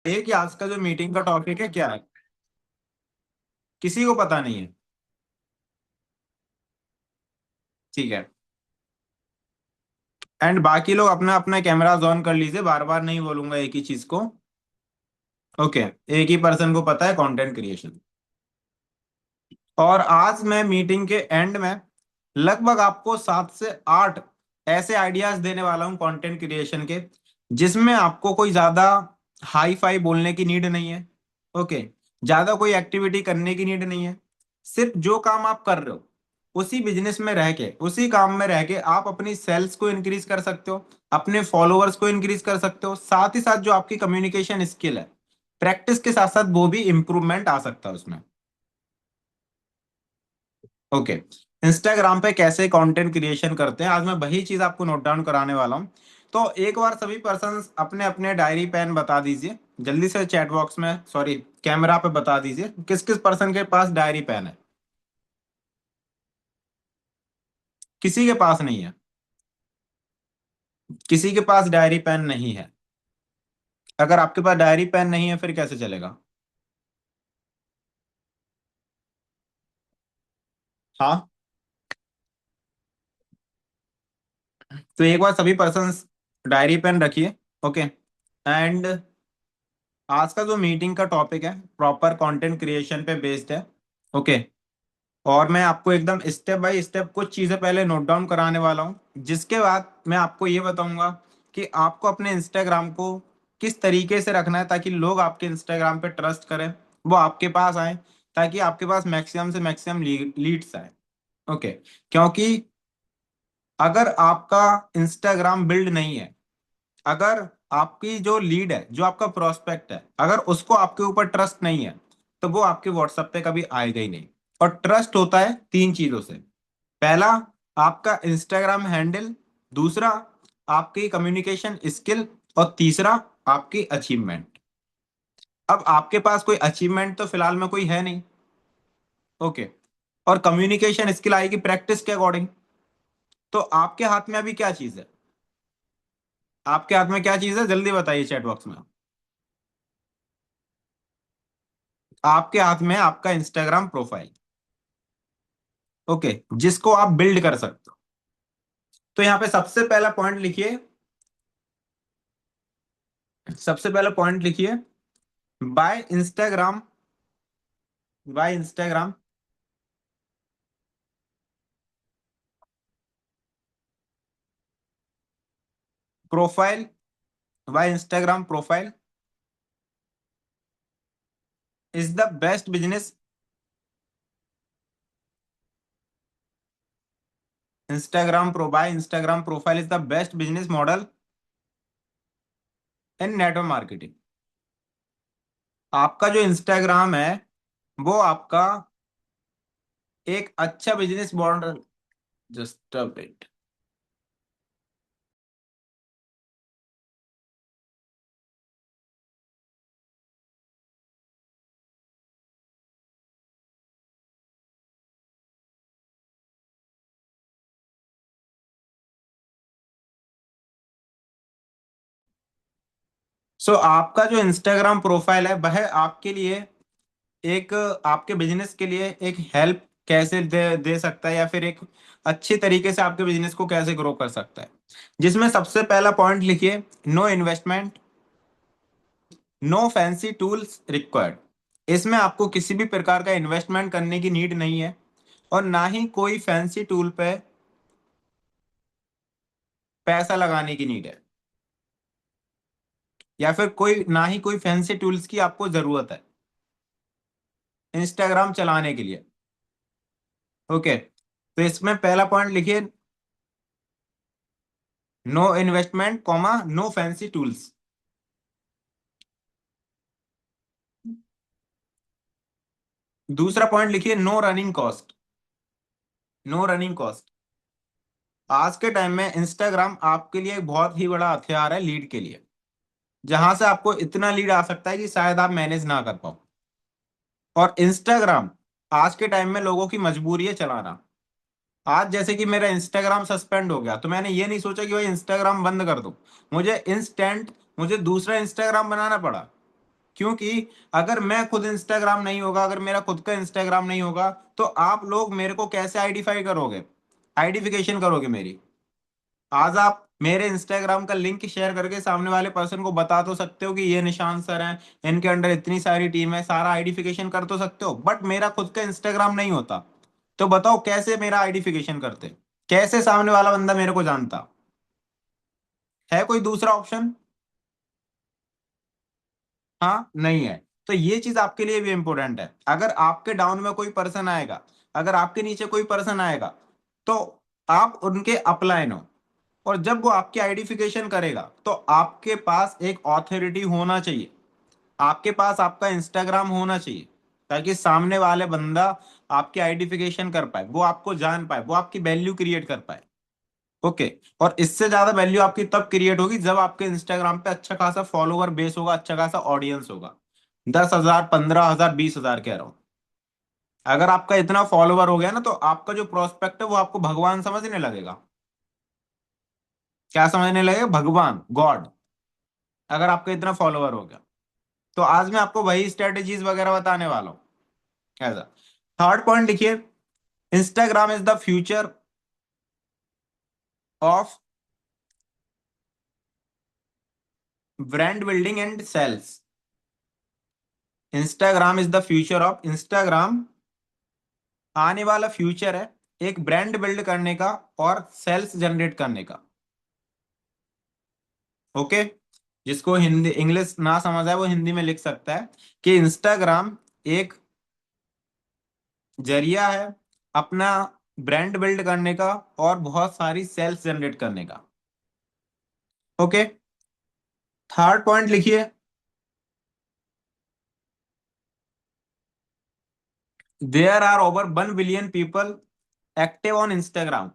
बताइए कि आज का जो मीटिंग का टॉपिक है क्या है। किसी को पता नहीं है। ठीक है। एंड बाकी लोग अपना अपना कैमरा ऑन कर लीजिए, बार बार नहीं बोलूंगा एक ही चीज को। ओके। एक ही पर्सन को पता है कंटेंट क्रिएशन। और आज मैं मीटिंग के एंड में लगभग आपको 7 से 8 ऐसे आइडियाज देने वाला हूँ कंटेंट क्रिएशन के, जिसमें आपको कोई ज्यादा हाई फाई बोलने की नीड नहीं है। ओके। ज्यादा कोई एक्टिविटी करने की नीड नहीं है। सिर्फ जो काम आप कर रहे हो उसी बिजनेस में रह के, उसी काम में रह के आप अपनी सेल्स को इंक्रीज कर सकते हो, अपने फॉलोअर्स को इंक्रीज कर सकते हो, साथ ही साथ जो आपकी कम्युनिकेशन स्किल है, प्रैक्टिस के साथ साथ वो भी इंप्रूवमेंट आ सकता है उसमें। ओके। इंस्टाग्राम पे कैसे कंटेंट क्रिएशन करते हैं, आज मैं वही चीज आपको नोट डाउन कराने वाला हूँ। तो एक बार सभी पर्सन अपने अपने डायरी पेन बता दीजिए, जल्दी से चैट बॉक्स में, सॉरी, कैमरा पे बता दीजिए किस किस पर्सन के पास डायरी पेन है। किसी के पास नहीं है। किसी के पास डायरी पेन नहीं है। अगर आपके पास डायरी पेन नहीं है फिर कैसे चलेगा। हाँ। तो एक बार सभी पर्सन डायरी पेन रखिए। ओके। एंड आज का जो मीटिंग का टॉपिक है प्रॉपर कंटेंट क्रिएशन पे बेस्ड है। ओके। और मैं आपको एकदम स्टेप बाय स्टेप कुछ चीजें पहले नोट डाउन कराने वाला हूँ, जिसके बाद मैं आपको ये बताऊंगा कि आपको अपने इंस्टाग्राम को किस तरीके से रखना है ताकि लोग आपके इंस्टाग्राम पे ट्रस्ट करें, वो आपके पास आए, ताकि आपके पास मैक्सिमम से मैक्सिमम लीड्स आए। ओके। क्योंकि अगर आपका इंस्टाग्राम बिल्ड नहीं है, अगर आपकी जो लीड है, जो आपका प्रोस्पेक्ट है, अगर उसको आपके ऊपर ट्रस्ट नहीं है, तो वो आपके व्हाट्सएप पे कभी आएगा ही नहीं। और ट्रस्ट होता है 3 चीजों से। पहला, आपका इंस्टाग्राम हैंडल। दूसरा, आपकी कम्युनिकेशन स्किल। और तीसरा, आपकी अचीवमेंट। अब आपके पास कोई अचीवमेंट तो फिलहाल में कोई है नहीं। ओके। और कम्युनिकेशन स्किल आएगी प्रैक्टिस के अकॉर्डिंग। तो आपके हाथ में अभी क्या चीज है। आपके हाथ में क्या चीज है, जल्दी बताइए चैट बॉक्स में। आपके हाथ में आपका इंस्टाग्राम प्रोफाइल। ओके। जिसको आप बिल्ड कर सकते हो। तो यहाँ पे सबसे पहला पॉइंट लिखिए। सबसे पहला पॉइंट लिखिए। By Instagram. By Instagram profile. By Instagram profile is the best business. Instagram pro by Instagram profile is the best business model in network marketing. आपका जो इंस्टाग्राम है वो आपका एक अच्छा business model. Just a bit. So आपका जो Instagram profile है वह आपके लिए एक, आपके बिजनेस के लिए एक हेल्प कैसे दे सकता है, या फिर एक अच्छे तरीके से आपके बिजनेस को कैसे ग्रो कर सकता है। जिसमें सबसे पहला पॉइंट लिखिए, no investment, no fancy tools required. इसमें आपको किसी भी प्रकार का इन्वेस्टमेंट करने की नीड नहीं है, और ना ही कोई फैंसी टूल पे पैसा लगाने की नीड है, या फिर कोई, ना ही कोई फैंसी टूल्स की आपको जरूरत है इंस्टाग्राम चलाने के लिए। ओके। तो इसमें पहला पॉइंट लिखिए, no investment comma no fancy tools. दूसरा पॉइंट लिखिए, no running cost. No running cost. आज के टाइम में इंस्टाग्राम आपके लिए एक बहुत ही बड़ा हथियार है लीड के लिए, जहां से आपको इतना लीड आ सकता है कि शायद आप मैनेज ना कर पाओ। और इंस्टाग्राम आज के टाइम में लोगों की मजबूरी है चलाना। आज जैसे कि मेरा इंस्टाग्राम सस्पेंड हो गया, तो मैंने ये नहीं सोचा कि भाई इंस्टाग्राम बंद कर दूं। मुझे इंस्टेंट, मुझे दूसरा इंस्टाग्राम बनाना पड़ा। क्योंकि अगर मैं खुद इंस्टाग्राम नहीं होगा, अगर मेरा खुद का इंस्टाग्राम नहीं होगा, तो आप लोग मेरे को कैसे आइडेंटिफाई करोगे, आइडेंटिफिकेशन करोगे मेरी। आज आप मेरे इंस्टाग्राम का लिंक शेयर करके सामने वाले पर्सन को बता तो सकते हो कि ये निशान सर हैं, इनके अंडर इतनी सारी टीम है, सारा आइडेंटिफिकेशन कर तो सकते हो, बट मेरा खुद का इंस्टाग्राम नहीं होता। तो बताओ कैसे मेरा आइडेंटिफिकेशन करते, कैसे सामने वाला बंदा मेरे को जानता। है कोई दूसरा ऑप्शन? हाँ, नहीं है। तो ये चीज आपके लिए भी इंपॉर्टेंट है। अगर आपके डाउन में कोई पर्सन आएगा, अगर आपके नीचे कोई पर्सन आएगा, तो आप उनके अपलाइन हो, और जब वो आपकी आइडेंटिफिकेशन करेगा तो आपके पास एक ऑथोरिटी होना चाहिए, आपके पास आपका इंस्टाग्राम होना चाहिए, ताकि सामने वाले बंदा आपकी आइडेंटिफिकेशन कर पाए, वो आपको जान पाए, वो आपकी वैल्यू क्रिएट कर पाए। ओके। और इससे ज्यादा वैल्यू आपकी तब क्रिएट होगी जब आपके इंस्टाग्राम पे अच्छा खासा फॉलोवर बेस होगा, अच्छा खासा ऑडियंस होगा। 10,000, 15,000, 20,000 कह रहा हूं। अगर आपका इतना फॉलोवर हो गया ना, तो आपका जो प्रोस्पेक्ट है वो आपको भगवान समझने लगेगा। क्या समझने लगेगा? भगवान, गॉड। अगर आपका इतना फॉलोवर हो गया, तो आज मैं आपको वही स्ट्रेटेजीज वगैरह बताने वाला हूँ। ऐसा। थर्ड पॉइंट लिखिए, Instagram is the future of brand building and sales. Instagram is the future of, Instagram आने वाला फ्यूचर है एक ब्रांड बिल्ड करने का और सेल्स जनरेट करने का। ओके। जिसको हिंदी इंग्लिश ना समझ आए वो हिंदी में लिख सकता है कि इंस्टाग्राम एक जरिया है अपना ब्रांड बिल्ड करने का और बहुत सारी सेल्स जनरेट करने का। ओके। थर्ड पॉइंट लिखिए, there are over 1 billion people active on Instagram.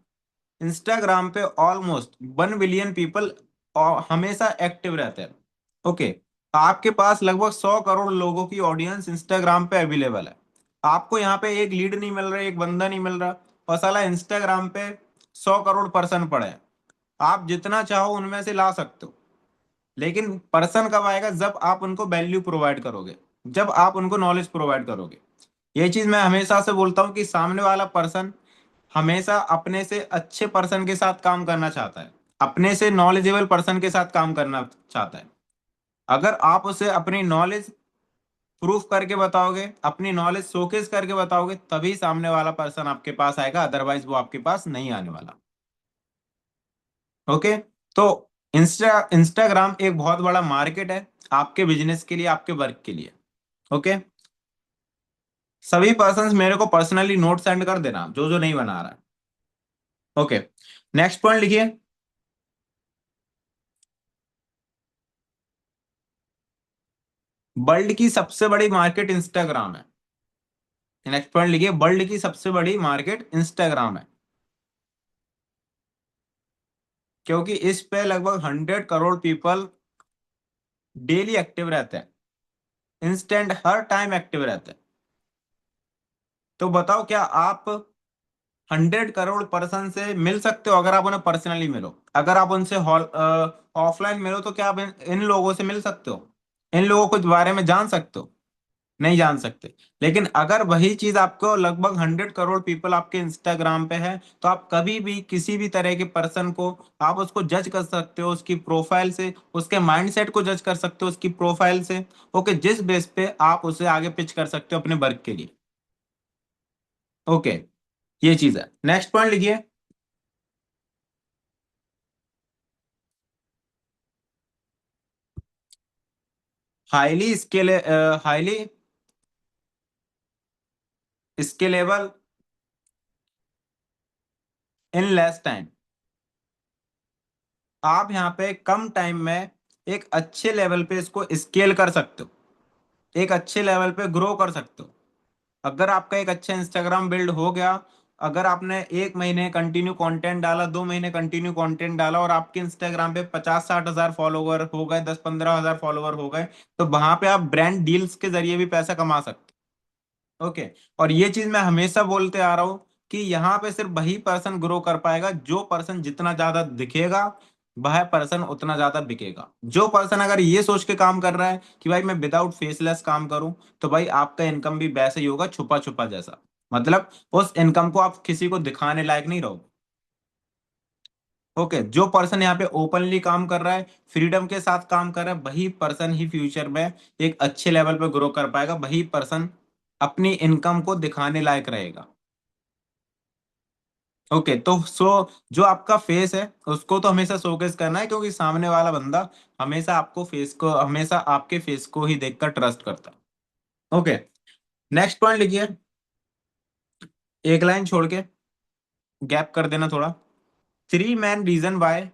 Instagram पे ऑलमोस्ट 1 बिलियन पीपल हमेशा एक्टिव रहते हैं। ओके। आपके पास लगभग 100 करोड़ लोगों की ऑडियंस इंस्टाग्राम पे अवेलेबल है। आपको यहाँ पे एक लीड नहीं मिल रहा, एक बंदा नहीं मिल रहा, और साला इंस्टाग्राम पे 100 करोड़ पर्सन पड़े हैं। आप जितना चाहो उनमें से ला सकते हो, लेकिन पर्सन कब आएगा? जब आप उनको वैल्यू प्रोवाइड करोगे, जब आप उनको नॉलेज प्रोवाइड करोगे। ये चीज मैं हमेशा से बोलता हूँ कि सामने वाला पर्सन हमेशा अपने से अच्छे पर्सन के साथ काम करना चाहता है, अपने से नॉलेजेबल पर्सन के साथ काम करना चाहता है। अगर आप उसे अपनी नॉलेज प्रूफ करके बताओगे, अपनी नॉलेज शोकेस करके बताओगे, तभी सामने वाला पर्सन आपके पास आएगा, अदरवाइज वो आपके पास नहीं आने वाला। ओके। तो इंस्टाग्राम एक बहुत बड़ा मार्केट है आपके बिजनेस के लिए, आपके वर्क के लिए। ओके। सभी पर्सन्स मेरे को पर्सनली नोट सेंड कर देना जो जो नहीं बना रहा है। ओके। नेक्स्ट पॉइंट लिखिए, वर्ल्ड की सबसे बड़ी मार्केट इंस्टाग्राम है। नेक्स्ट पॉइंट लिखिए, वर्ल्ड की सबसे बड़ी मार्केट इंस्टाग्राम है, क्योंकि इस पे लगभग 100 करोड़ पीपल डेली एक्टिव रहते हैं, इंस्टेंट हर टाइम एक्टिव रहते हैं। तो बताओ क्या आप 100 करोड़ पर्सन से मिल सकते हो? अगर आप उन्हें पर्सनली मिलो, अगर आप उनसे ऑफलाइन मिलो, तो क्या आप इन लोगों से मिल सकते हो, इन लोगों के बारे में जान सकते हो? नहीं जान सकते। लेकिन अगर वही चीज आपको लगभग 100 करोड़ पीपल आपके इंस्टाग्राम पे है, तो आप कभी भी किसी भी तरह के पर्सन को आप उसको जज कर सकते हो उसकी प्रोफाइल से, उसके माइंडसेट को जज कर सकते हो उसकी प्रोफाइल से। ओके। जिस बेस पे आप उसे आगे पिच कर सकते हो अपने वर्क के लिए। ओके। ये चीज है। नेक्स्ट पॉइंट लिखिए, highly scale highly scalable in less time. आप यहाँ पे कम टाइम में एक अच्छे लेवल पे इसको स्केल कर सकते हो, एक अच्छे लेवल पे ग्रो कर सकते हो। अगर आपका एक अच्छा इंस्टाग्राम बिल्ड हो गया, अगर आपने 1 महीने कंटिन्यू कंटेंट डाला, 2 महीने कंटिन्यू कंटेंट डाला, और आपके इंस्टाग्राम पे 50-60 हजार फॉलोवर हो गए, 10-15 हजार फॉलोवर हो गए, तो वहां पे आप ब्रांड डील्स के जरिए भी पैसा कमा सकते हो। ओके। और ये चीज मैं हमेशा बोलते आ रहा हूँ कि यहाँ पे सिर्फ वही पर्सन ग्रो कर पाएगा जो पर्सन जितना ज्यादा दिखेगा, वह पर्सन उतना ज्यादा बिकेगा। जो पर्सन अगर ये सोच के काम कर रहा है कि भाई मैं विदाउट फेसलेस काम करूं, तो भाई आपका इनकम भी वैसे ही होगा, छुपा छुपा जैसा। मतलब उस इनकम को आप किसी को दिखाने लायक नहीं रहोगे। ओके, जो पर्सन यहाँ पे ओपनली काम कर रहा है, फ्रीडम के साथ काम कर रहा है, वही पर्सन ही फ्यूचर में एक अच्छे लेवल पे ग्रो कर पाएगा, वही पर्सन अपनी इनकम को दिखाने लायक रहेगा। ओके, तो जो आपका फेस है उसको तो हमेशा शोकेस करना है, क्योंकि सामने वाला बंदा हमेशा आपके फेस को ही देखकर ट्रस्ट करता है। ओके, नेक्स्ट पॉइंट लिखिए, एक लाइन छोड़ के गैप कर देना थोड़ा। Three main reason why,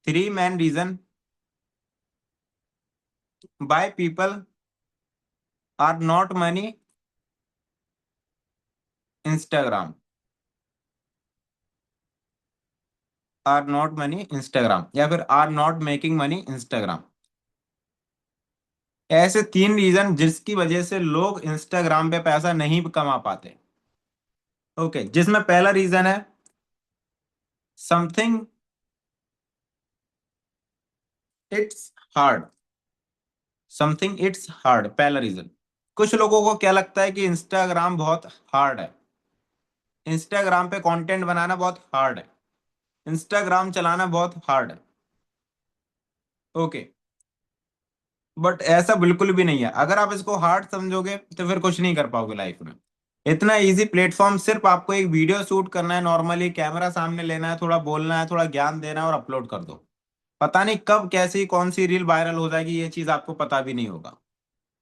three main reason why people are not money Instagram, are not money Instagram, या फिर are not making money Instagram. ऐसे तीन रीजन जिसकी वजह से लोग इंस्टाग्राम पे पैसा नहीं कमा पाते। ओके, जिसमें पहला रीजन है something it's hard, something it's hard, पहला रीजन। कुछ लोगों को क्या लगता है कि इंस्टाग्राम बहुत हार्ड है, इंस्टाग्राम पे कंटेंट बनाना बहुत हार्ड है, इंस्टाग्राम चलाना बहुत हार्ड है। ओके, बट ऐसा बिल्कुल भी नहीं है। अगर आप इसको हार्ड समझोगे तो फिर कुछ नहीं कर पाओगे लाइफ में। इतना इजी प्लेटफॉर्म, सिर्फ आपको एक वीडियो शूट करना है, नॉर्मली कैमरा सामने लेना है, थोड़ा बोलना है, थोड़ा ज्ञान देना है और अपलोड कर दो। पता नहीं कब कैसी कौन सी रील वायरल हो जाएगी, ये चीज आपको पता भी नहीं होगा।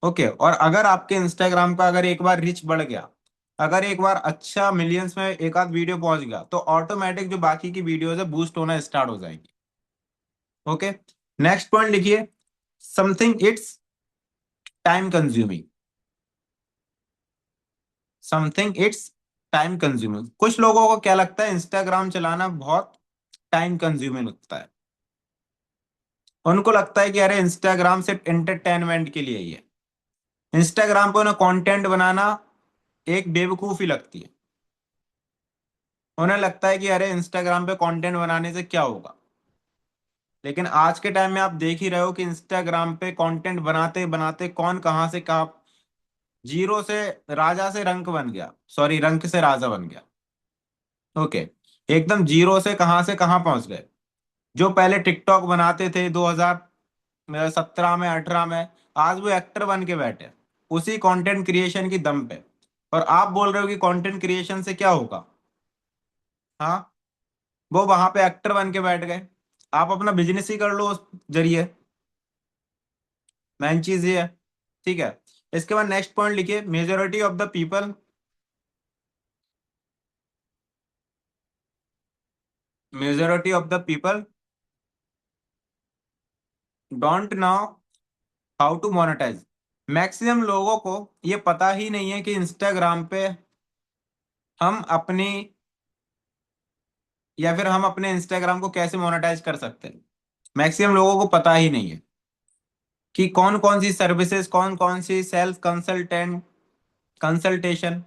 ओके, और अगर आपके इंस्टाग्राम का अगर एक बार रीच बढ़ गया, अगर एक बार अच्छा मिलियंस में एक आध वीडियो पहुंच गया, तो ऑटोमेटिक जो बाकी की वीडियोस है बूस्ट होना स्टार्ट हो जाएंगी। ओके, नेक्स्ट पॉइंट लिखिए, something it's time consuming, something it's time consuming. कुछ लोगों को क्या लगता है इंस्टाग्राम चलाना बहुत टाइम कंज्यूमिंग लगता है। उनको लगता है कि अरे इंस्टाग्राम सिर्फ एंटरटेनमेंट के लिए ही है, इंस्टाग्राम पे उन्हें कंटेंट बनाना एक बेवकूफी लगती है। उन्हें लगता है कि अरे इंस्टाग्राम पे कंटेंट बनाने से क्या होगा। लेकिन आज के टाइम में आप देख ही रहे हो कि इंस्टाग्राम पे कंटेंट बनाते बनाते कौन कहां से कहा, जीरो से राजा से रंक बन गया, सॉरी रंक से राजा बन गया। ओके, एकदम जीरो से कहां पहुंच गए। जो पहले टिकटॉक बनाते थे 2017 में 18 में, आज वो एक्टर बन के बैठे हैं, उसी कंटेंट क्रिएशन की दम पे। और आप बोल रहे हो कि कंटेंट क्रिएशन से क्या होगा। हाँ, वो वहां पे एक्टर बन के बैठ गए। आप अपना बिजनेस ही कर लो उस जरिए। मेन चीज ये है। ठीक है, इसके बाद नेक्स्ट पॉइंट लिखिए, majority of the people, majority of the people don't know how to monetise. Maximum लोगों को ये पता ही नहीं है कि इंस्टाग्राम पे हम अपनी, या फिर हम अपने इंस्टाग्राम को कैसे मोनेटाइज कर सकते हैं। मैक्सिमम लोगों को पता ही नहीं है कि कौन कौन सी सर्विसेज, कौन कौन सी सेल्फ कंसल्टेंट कंसल्टेशन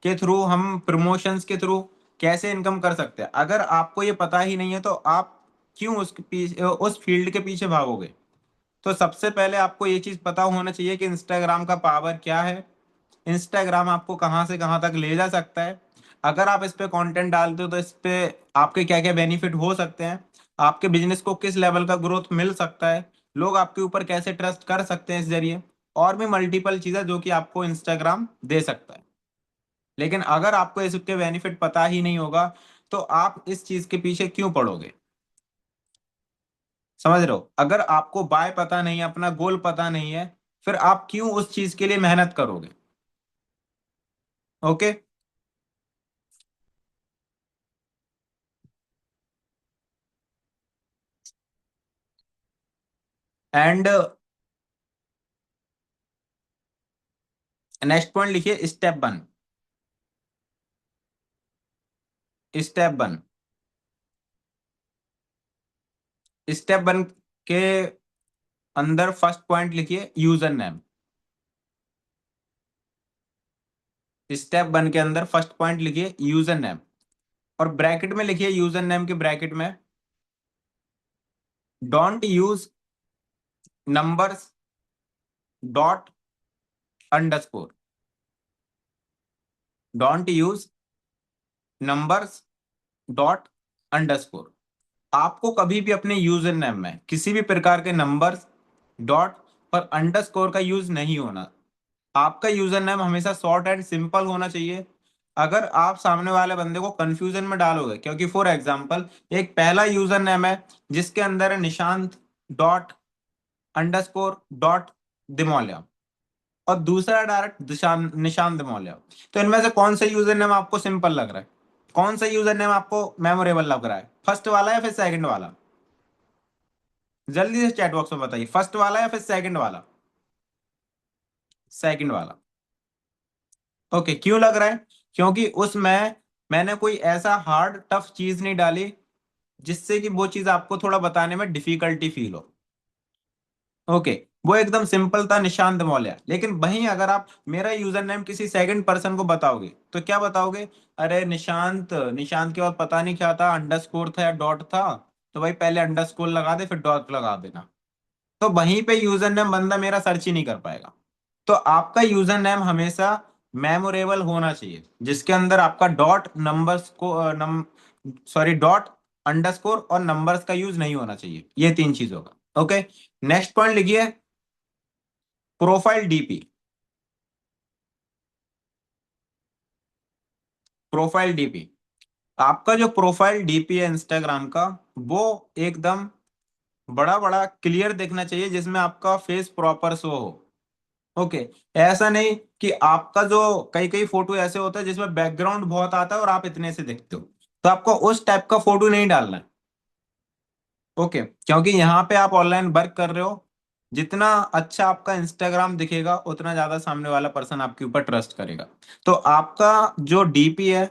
के थ्रू, हम प्रमोशंस के थ्रू कैसे इनकम कर सकते हैं। अगर आपको ये पता ही नहीं है तो आप क्यों उसके पीछे, उस फील्ड के पीछे भागोगे। तो सबसे पहले आपको ये चीज पता होना चाहिए कि इंस्टाग्राम का पावर क्या है, इंस्टाग्राम आपको कहाँ से कहाँ तक ले जा सकता है। अगर आप इस पे कंटेंट डालते हो तो इस पे आपके क्या क्या बेनिफिट हो सकते हैं, आपके बिजनेस को किस लेवल का ग्रोथ मिल सकता है, लोग आपके ऊपर कैसे ट्रस्ट कर सकते हैं इस जरिए, और भी मल्टीपल चीजें जो कि आपको इंस्टाग्राम दे सकता है। लेकिन अगर आपको इसके बेनिफिट पता ही नहीं होगा, तो आप इस चीज के पीछे क्यों पड़ोगे। समझ रहे हो, अगर आपको बाय पता नहीं है, अपना गोल पता नहीं है, फिर आप क्यों उस चीज के लिए मेहनत करोगे। ओके, एंड नेक्स्ट पॉइंट लिखिए, स्टेप 1, स्टेप 1, स्टेप 1 के अंदर फर्स्ट पॉइंट लिखिए, यूजर नेम। स्टेप 1 के अंदर फर्स्ट पॉइंट लिखिए, यूजर नेम। और ब्रैकेट में लिखिए, यूजर नेम के ब्रैकेट में, don't use numbers dot underscore, don't use numbers dot underscore. आपको कभी भी अपने यूजर नेम में किसी भी प्रकार के नंबर्स, डॉट और अंडरस्कोर का यूज नहीं होना। आपका यूजर नेम हमेशा शॉर्ट एंड सिंपल होना चाहिए। अगर आप सामने वाले बंदे को कंफ्यूजन में डालोगे, क्योंकि फॉर एग्जांपल एक पहला यूजर नेम है जिसके अंदर है निशांत डॉट अंडरस्कोर डॉट दिमोलिया, और दूसरा डायरेक्ट निशांत दिमोलिया, तो इनमें से कौन सा यूजर नेम आपको सिंपल लग रहा है? कौन सा यूजर नेम आपको मेमोरेबल लग रहा है? फर्स्ट वाला या फिर सेकंड वाला? जल्दी से चैट बॉक्स में बताइए, फर्स्ट वाला या फिर सेकंड वाला? सेकंड वाला। ओके, क्यों लग रहा है? क्योंकि उसमें मैंने कोई ऐसा हार्ड टफ चीज नहीं डाली जिससे कि वो चीज आपको थोड़ा बताने में डिफिकल्टी फील हो। ओके, वो एकदम सिंपल था, निशांत मौर्य। लेकिन वहीं अगर आप मेरा यूजर नेम किसी सेकंड पर्सन को बताओगे तो क्या बताओगे? अरे निशांत, निशांत के बाद पता नहीं क्या था, अंडरस्कोर था या डॉट था, तो भाई पहले अंडरस्कोर लगा दे फिर डॉट लगा देना। तो वहीं पे यूजर नेम बंदा मेरा सर्च ही नहीं कर पाएगा। तो आपका यूजर नेम हमेशा मेमोरेबल होना चाहिए, जिसके अंदर आपका डॉट नंबर्स को सॉरी डॉट अंडरस्कोर और नंबर्स का यूज नहीं होना चाहिए, ये तीन चीजों का। ओके, नेक्स्ट पॉइंट लिखिए, प्रोफाइल डीपी। प्रोफाइल डीपी, आपका जो प्रोफाइल डीपी है इंस्टाग्राम का, वो एकदम बड़ा बड़ा क्लियर दिखना चाहिए, जिसमें आपका फेस प्रॉपर शो हो। ओके, ऐसा नहीं कि आपका जो कई कई फोटो ऐसे होता है जिसमें बैकग्राउंड बहुत आता है और आप इतने से दिखते हो, तो आपको उस टाइप का फोटो नहीं डालना है। ओके, क्योंकि यहाँ पे आप ऑनलाइन वर्क कर रहे हो, जितना अच्छा आपका इंस्टाग्राम दिखेगा उतना ज्यादा सामने वाला पर्सन आपके ऊपर ट्रस्ट करेगा। तो आपका जो डीपी है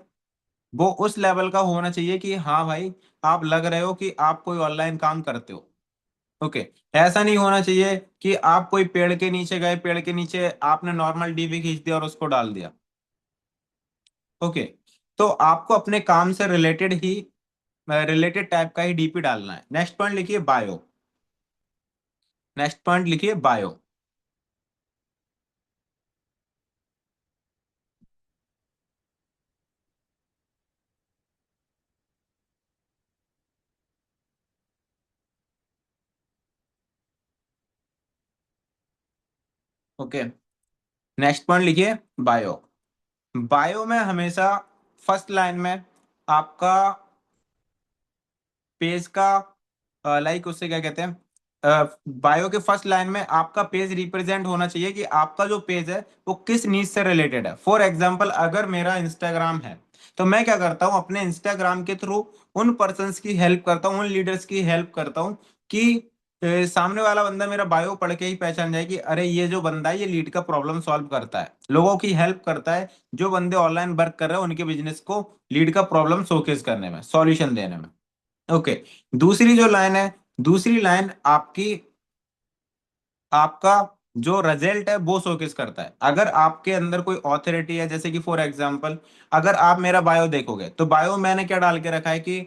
वो उस लेवल का होना चाहिए कि हाँ भाई, आप लग रहे हो कि आप कोई ऑनलाइन काम करते हो। ओके, ऐसा नहीं होना चाहिए कि आप कोई पेड़ के नीचे गए, पेड़ के नीचे आपने नॉर्मल डीपी खींच दिया और उसको डाल दिया। ओके, तो आपको अपने काम से रिलेटेड टाइप का ही डीपी डालना है। नेक्स्ट पॉइंट लिखिए, बायो। नेक्स्ट पॉइंट लिखिए, बायो। ओके, नेक्स्ट पॉइंट लिखिए, बायो। बायो में हमेशा फर्स्ट लाइन में आपका पेज का लाइक उससे क्या कहते हैं, बायो के फर्स्ट लाइन में आपका पेज रिप्रेजेंट होना चाहिए कि आपका जो पेज है वो किस नीड से रिलेटेड है। फॉर एग्जांपल अगर मेरा इंस्टाग्राम है तो मैं क्या करता हूँ, अपने इंस्टाग्राम के थ्रू उन पर्सन्स की हेल्प करता हूँ, उन लीडर्स की हेल्प करता हूँ कि सामने वाला बंदा मेरा बायो पढ़ के ही पहचान जाए कि अरे ये जो बंदा है ये लीड का प्रॉब्लम सॉल्व करता है, लोगों की हेल्प करता है, जो बंदे ऑनलाइन वर्क कर रहे हैं उनके बिजनेस को लीड का प्रॉब्लम शोकेस करने में, सॉल्यूशन देने में। ओके, दूसरी जो लाइन है, दूसरी लाइन आपकी, आपका जो रिजल्ट है वो शोकेस करता है। अगर आपके अंदर कोई ऑथोरिटी है, जैसे कि फॉर एग्जांपल अगर आप मेरा बायो देखोगे तो बायो मैंने क्या डाल के रखा है कि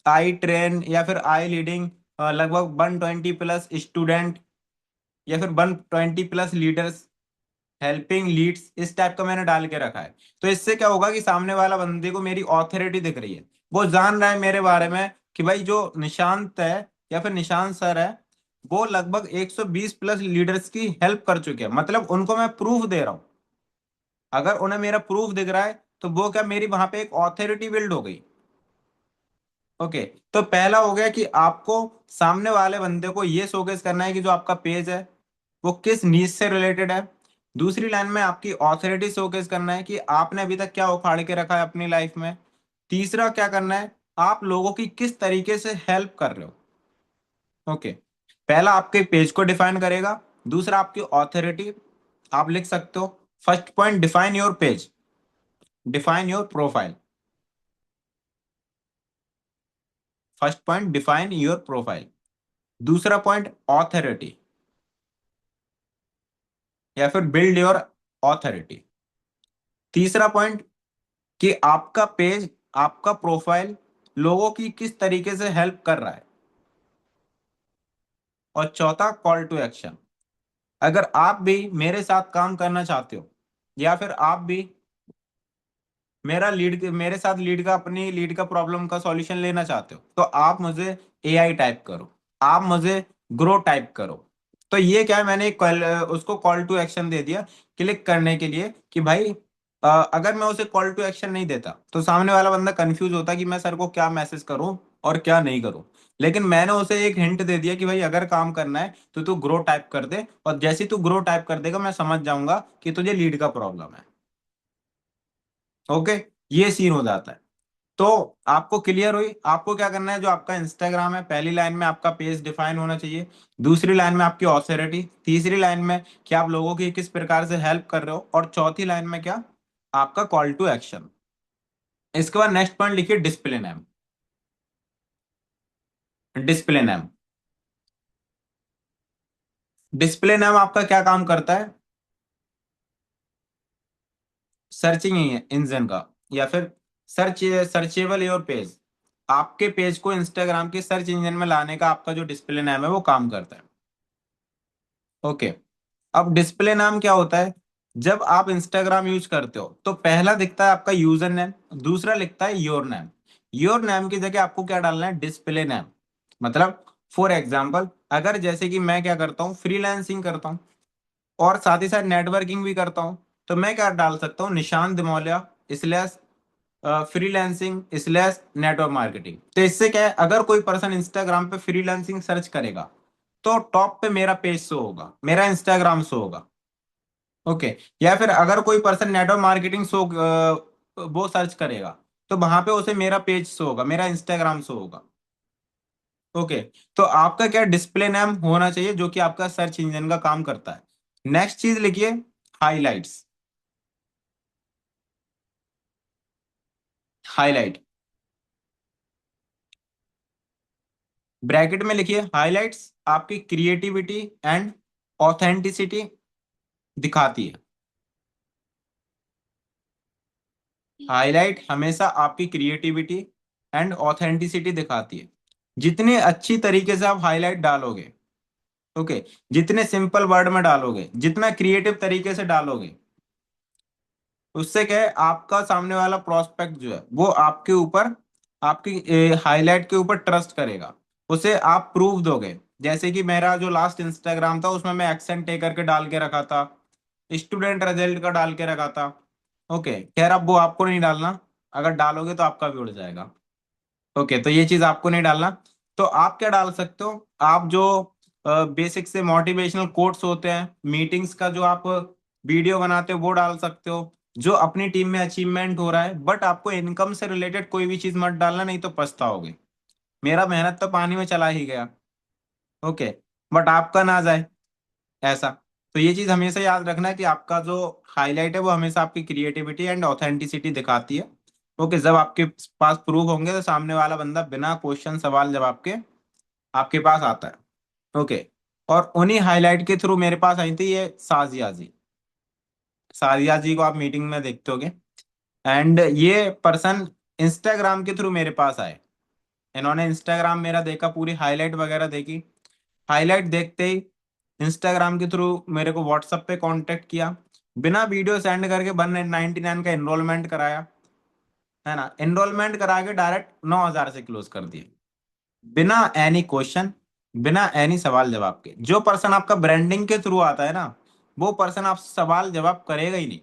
आई ट्रेन या फिर आई लीडिंग लगभग 120 प्लस स्टूडेंट या फिर 120 प्लस लीडर्स हेल्पिंग लीड्स, इस टाइप का मैंने डाल के रखा है। तो इससे क्या होगा कि सामने वाला बंदे को मेरी ऑथोरिटी दिख रही है, वो जान रहा है मेरे बारे में कि भाई जो निशांत है या फिर निशांत सर है वो लगभग 120 प्लस लीडर्स की हेल्प कर चुके हैं, मतलब उनको मैं प्रूफ दे रहा हूं। अगर उन्हें मेरा प्रूफ दिख रहा है तो वो क्या, मेरी वहां पे एक ऑथोरिटी बिल्ड हो गई। ओके, तो पहला हो गया कि आपको सामने वाले बंदे को ये शोकेस करना है कि जो आपका पेज है वो किस नीज से रिलेटेड है। दूसरी लाइन में आपकी ऑथोरिटी शोकेस करना है कि आपने अभी तक क्या उखाड़ के रखा है अपनी लाइफ में। तीसरा क्या करना है, आप लोगों की किस तरीके से हेल्प कर रहे हो। ओके, पहला आपके पेज को डिफाइन करेगा, दूसरा आपकी ऑथोरिटी। आप लिख सकते हो, first point define your page, define your profile. First point define your profile, दूसरा पॉइंट ऑथोरिटी या फिर बिल्ड योर ऑथोरिटी। तीसरा पॉइंट कि आपका पेज आपका प्रोफाइल लोगों की किस तरीके से हेल्प कर रहा है। और चौथा, कॉल टू एक्शन। अगर आप भी मेरे साथ काम करना चाहते हो, या फिर आप भी मेरे साथ लीड का अपनी लीड का प्रॉब्लम का सॉल्यूशन लेना चाहते हो, तो आप मुझे एआई टाइप करो, आप मुझे ग्रो टाइप करो। तो ये क्या है, मैंने उसको कॉल टू एक्शन दे दिया क्लिक करने के लिए कि भाई अगर मैं उसे कॉल टू एक्शन नहीं देता तो सामने वाला बंदा कंफ्यूज होता कि मैं सर को क्या मैसेज करूं और क्या नहीं करूं। लेकिन मैंने उसे एक हिंट दे दिया कि भाई अगर काम करना है तो तू ग्रो टाइप कर दे, और जैसे ही तू ग्रो टाइप कर देगा मैं समझ जाऊंगा कि तुझे लीड का प्रॉब्लम है। ओके, ये सीन हो जाता है। तो आपको क्लियर हुई, आपको क्या करना है, जो आपका इंस्टाग्राम है पहली लाइन में आपका पेज डिफाइन होना चाहिए, दूसरी लाइन में आपकी ऑथोरिटी, तीसरी लाइन में कि आप लोगों की किस प्रकार से हेल्प कर रहे हो, और चौथी लाइन में क्या, आपका कॉल टू एक्शन। इसके बाद नेक्स्ट पॉइंट लिखिए, display name. Display name, display name आपका क्या काम करता है, सर्चिंग इंजन का, या फिर सर्चेबल योर पेज, आपके पेज को इंस्टाग्राम के सर्च इंजन में लाने का आपका जो डिस्प्ले नेम है वो काम करता है। ओके, अब डिस्प्ले नाम क्या होता है, जब आप इंस्टाग्राम यूज करते हो तो पहला दिखता है आपका यूजर नेम, दूसरा लिखता है योर नेम। योर नेम की जगह आपको क्या डालना है, डिस्प्ले नेम। मतलब फॉर एग्जाम्पल, अगर जैसे कि मैं क्या करता हूँ, फ्रीलांसिंग करता हूँ और साथ ही साथ नेटवर्किंग भी करता हूँ, तो मैं क्या डाल सकता हूँ, निशान दिमोलिया slash freelancing slash network marketing. तो इससे क्या है, अगर कोई पर्सन इंस्टाग्राम पे फ्रीलांसिंग सर्च करेगा तो टॉप पे मेरा पेज शो होगा, मेरा इंस्टाग्राम शो होगा। ओके, या फिर अगर कोई पर्सन नेटवर्क मार्केटिंग शो वो सर्च करेगा तो वहां पे उसे मेरा पेज शो होगा, मेरा इंस्टाग्राम शो होगा। ओके, तो आपका क्या डिस्प्ले नेम होना चाहिए जो कि आपका सर्च इंजन का काम करता है। नेक्स्ट चीज लिखिए, हाईलाइट्स। हाईलाइट, ब्रैकेट में लिखिए, हाईलाइट्स आपकी क्रिएटिविटी एंड ऑथेंटिसिटी दिखाती है। हाईलाइट हमेशा आपकी क्रिएटिविटी एंड ऑथेंटिसिटी दिखाती है। जितने अच्छी तरीके से आप हाईलाइट डालोगे, ओके, जितने सिंपल वर्ड में डालोगे, जितना क्रिएटिव तरीके से डालोगे, उससे क्या है, आपका सामने वाला प्रोस्पेक्ट जो है वो आपके ऊपर, आपकी हाईलाइट के ऊपर ट्रस्ट करेगा। उसे आप प्रूफ दोगे, जैसे कि मेरा जो लास्ट इंस्टाग्राम था उसमें मैं एक्सेंट टेकर के डाल के रखा था, स्टूडेंट रिजल्ट का डाल के रखा था। ओके, खैर अब वो आपको नहीं डालना, अगर डालोगे तो आपका भी उड़ जाएगा। ओके, तो ये चीज आपको नहीं डालना। तो आप क्या डाल सकते हो, आप जो बेसिक से मोटिवेशनल कोट्स होते हैं, मीटिंग्स का जो आप वीडियो बनाते हो वो डाल सकते हो, जो अपनी टीम में अचीवमेंट हो रहा है, बट आपको इनकम से रिलेटेड कोई भी चीज मत डालना, नहीं तो पछताओगे। मेरा मेहनत तो पानी में चला ही गया। ओके, बट आपका ना जाए ऐसा। तो ये चीज हमेशा याद रखना है कि आपका जो हाईलाइट है वो हमेशा आपकी क्रिएटिविटी एंड ऑथेंटिसिटी दिखाती है। ओके, जब आपके पास प्रूफ होंगे तो सामने वाला बंदा बिना क्वेश्चन सवाल जवाब के आपके पास आता है। ओके, और उन्हीं हाईलाइट के थ्रू मेरे पास आई थी ये साजिया जी। साजिया जी को आप मीटिंग में देखते होगे, एंड ये पर्सन इंस्टाग्राम के थ्रू मेरे पास आए। इन्होंने इंस्टाग्राम मेरा देखा, पूरी हाईलाइट वगैरह देखी, हाईलाइट देखते ही इंस्टाग्राम के थ्रू मेरे को व्हाट्सएप पे कांटेक्ट किया, बिना वीडियो सेंड करके 199 का एनरोलमेंट कराया, है ना, एनरोलमेंट करा के डायरेक्ट 9,000 से क्लोज कर दिए, बिना एनी क्वेश्चन, बिना एनी सवाल जवाब के। जो पर्सन आपका ब्रांडिंग के थ्रू आता है ना, वो पर्सन आपसे सवाल जवाब करेगा ही नहीं,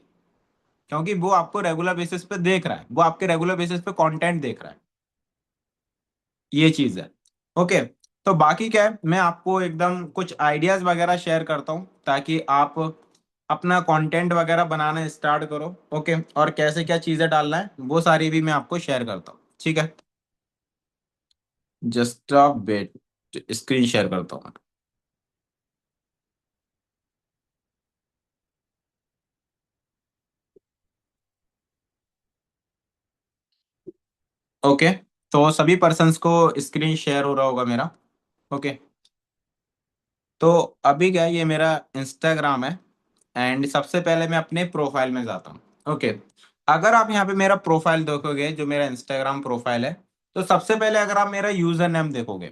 क्योंकि वो आपको रेगुलर बेसिस पे देख रहा है, वो आपके रेगुलर बेसिस पे कंटेंट देख रहा है। ये चीज है। ओके, तो बाकी क्या है, मैं आपको एकदम कुछ आइडियाज वगैरह शेयर करता हूँ ताकि आप अपना कंटेंट वगैरह बनाना स्टार्ट करो। ओके, और कैसे क्या चीजें डालना है वो सारी भी मैं आपको शेयर करता हूँ, ठीक है। Just a wait, screen share करता हूँ। ओके, तो सभी पर्सन्स को स्क्रीन शेयर हो रहा होगा मेरा। ओके, तो अभी क्या है, ये मेरा इंस्टाग्राम है, एंड सबसे पहले मैं अपने प्रोफाइल में जाता हूँ। ओके, अगर आप यहाँ पे मेरा प्रोफाइल देखोगे, जो मेरा इंस्टाग्राम प्रोफाइल है, तो सबसे पहले अगर आप मेरा यूजर नेम देखोगे,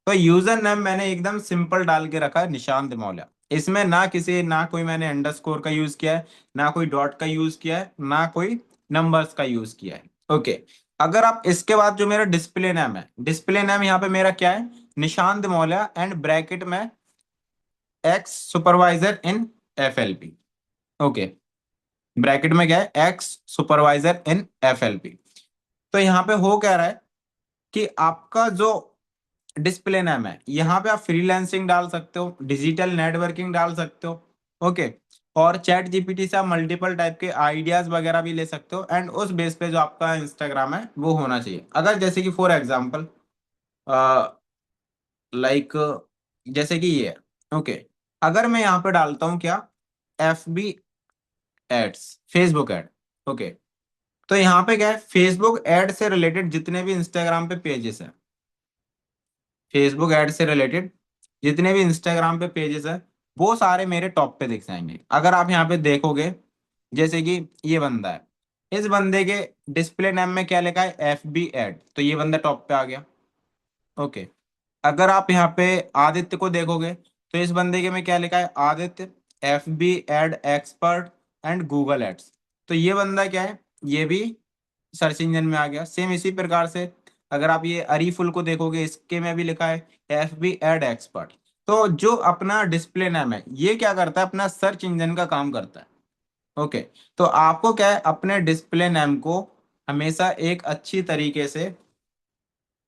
तो यूजर नेम मैंने एकदम सिंपल डाल के रखा है, निशांत मौर्य। इसमें ना कोई मैंने अंडरस्कोर का यूज किया है, ना कोई डॉट का यूज किया है, ना कोई नंबर्स का यूज किया है। ओके। अगर आप इसके बाद जो मेरा डिस्प्ले नेम है, डिस्प्ले नेम यहाँ पे मेरा क्या है, निशांत मौर्य एंड ब्रैकेट में एक्स सुपरवाइजर इन एफएलपी। ओके। ब्रैकेट में क्या है, एक्स सुपरवाइजर इन एफएलपी। तो यहाँ पे हो कह रहा है कि आपका जो डिस्प्ले नेम है, यहाँ पे आप फ्रीलांसिंग डाल सकते हो, डिजिटल नेटवर्किंग डाल सकते हो। ओके। और चैट जीपीटी से आप मल्टीपल टाइप के आइडियाज वगैरह भी ले सकते हो, एंड उस बेस पे जो आपका इंस्टाग्राम है वो होना चाहिए। अगर जैसे कि फॉर एग्जांपल लाइक, जैसे कि ये है। ओके। अगर मैं यहाँ पे डालता हूँ क्या, F B ads, Facebook ad. Okay. तो यहाँ पे क्या है, फेसबुक एड से रिलेटेड जितने भी इंस्टाग्राम पे पेजेस हैं, फेसबुक एड से रिलेटेड जितने भी इंस्टाग्राम पे पेजेस हैं, वो सारे मेरे टॉप पे दिख जाएंगे। अगर आप यहाँ पे देखोगे, जैसे कि ये बंदा है, इस बंदे के डिस्प्ले नेम में क्या लिखा है, एफ बी एड, तो ये बंदा टॉप पे आ गया। ओके। अगर आप यहाँ पे आदित्य को देखोगे, तो इस बंदे के में क्या लिखा है, Aditya F B ad expert and Google ads, तो ये बंदा क्या है, ये भी सर्च इंजन में आ गया। सेम इसी प्रकार से अगर आप ये अरीफुल को देखोगे, इसके में भी लिखा है एफ बी एड एक्सपर्ट। तो जो अपना डिस्प्ले नेम है, ये क्या करता है, अपना सर्च इंजन का काम करता है। ओके। तो आपको क्या है, अपने डिस्प्ले नेम को हमेशा एक अच्छी तरीके से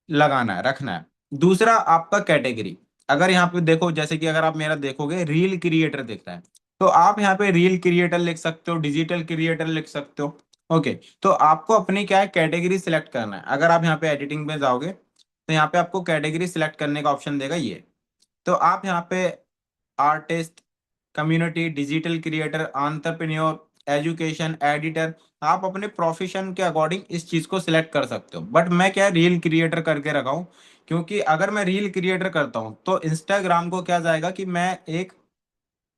लगाना है, रखना है। दूसरा आपका कैटेगरी, अगर यहाँ पे देखो, जैसे कि अगर आप मेरा देखोगे रील क्रिएटर दिख रहा है, तो आप यहाँ पे रील क्रिएटर लिख सकते हो, डिजिटल क्रिएटर लिख सकते हो। ओके। तो आपको अपनी क्या है, कैटेगरी सिलेक्ट करना है। अगर आप यहाँ पे एडिटिंग में जाओगे, तो यहाँ पे आपको कैटेगरी सिलेक्ट करने का ऑप्शन देगा ये। तो आप यहाँ पे artist, community, digital creator, entrepreneur, education, editor, आप अपने प्रोफेशन के अकॉर्डिंग इस चीज को सिलेक्ट कर सकते हो। बट मैं क्या रील क्रिएटर करके रखा हूँ, क्योंकि अगर मैं रील क्रिएटर करता हूँ तो इंस्टाग्राम को क्या जाएगा कि मैं एक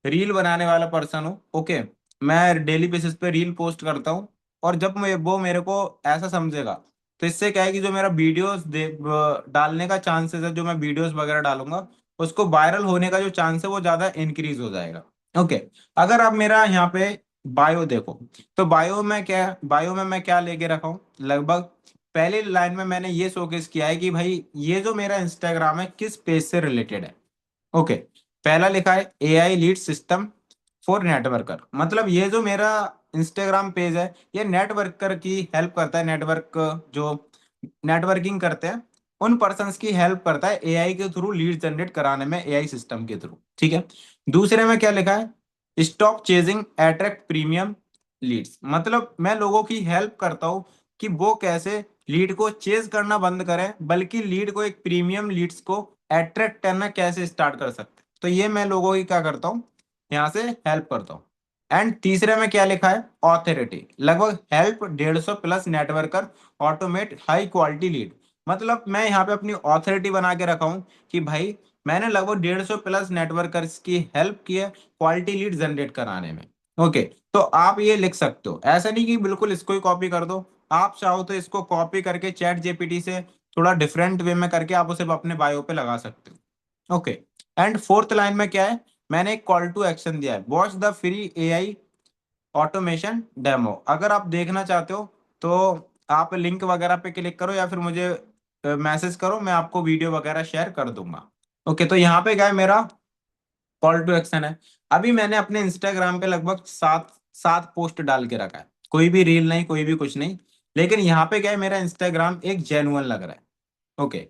रील बनाने वाला पर्सन हूँ। ओके। मैं डेली बेसिस पे रील पोस्ट करता हूँ, और जब मैं वो मेरे को ऐसा समझेगा, तो इससे क्या है कि जो मेरा वीडियोस डालने का चांसेस है, जो मैं वीडियोस वगैरह डालूंगा, उसको वायरल होने का जो चांस है वो ज्यादा इंक्रीज हो जाएगा। ओके। अगर आप मेरा यहाँ पे बायो देखो, तो बायो में मैं क्या लेके रखा हूँ, लगभग पहली लाइन में मैंने ये शोकेस किया है कि भाई ये जो मेरा इंस्टाग्राम है किस पेज से रिलेटेड है। ओके। पहला लिखा है AI lead system for networker, मतलब ये जो मेरा इंस्टाग्राम पेज है, ये नेटवर्कर की हेल्प करता है। नेटवर्क जो नेटवर्किंग करते हैं, उन पर्सन्स की हेल्प करता है एआई के थ्रू लीड जनरेट कराने में, एआई सिस्टम के थ्रू। ठीक है। दूसरे में क्या लिखा है, stop chasing attract premium leads, मतलब मैं लोगों की हेल्प करता हूँ कि वो कैसे लीड को चेज करना बंद करें, बल्कि लीड को, एक प्रीमियम लीड्स को अट्रैक्ट करना कैसे स्टार्ट कर सकते हैं। तो ये मैं लोगों की क्या करता हूँ, यहाँ से हेल्प करता हूँ। एंड तीसरे में क्या लिखा है, ऑथोरिटी, लगभग help 150 plus networker automate high quality lead, मतलब मैं यहाँ पे अपनी ऑथोरिटी बना के रखा हूँ कि भाई मैंने लगभग 150 प्लस नेटवर्कर्स की हेल्प की है क्वालिटी लीड जनरेट कराने में। ओके। तो आप ये लिख सकते हो, ऐसा नहीं कि बिल्कुल इसको ही कॉपी कर दो। आप चाहो तो इसको कॉपी करके चैट जेपीटी से थोड़ा डिफरेंट वे में करके आप उसे अपने बायो पे लगा सकते हो। ओके। एंड फोर्थ लाइन में क्या है, मैंने एक कॉल टू एक्शन दिया है, watch the free AI automation demo. अगर आप देखना चाहते हो तो आप लिंक वगैरह पे क्लिक करो, या फिर मुझे मैसेज करो, मैं आपको वीडियो वगैरह शेयर कर दूंगा। ओके। तो यहाँ पे क्या है, मेरा कॉल टू एक्शन है। अभी मैंने अपने इंस्टाग्राम पे लगभग सात सात पोस्ट डाल के रखा है, कोई भी रील नहीं, कोई भी कुछ नहीं। लेकिन यहाँ पे क्या है, मेरा इंस्टाग्राम एक जेन्युइन लग रहा है। ओके।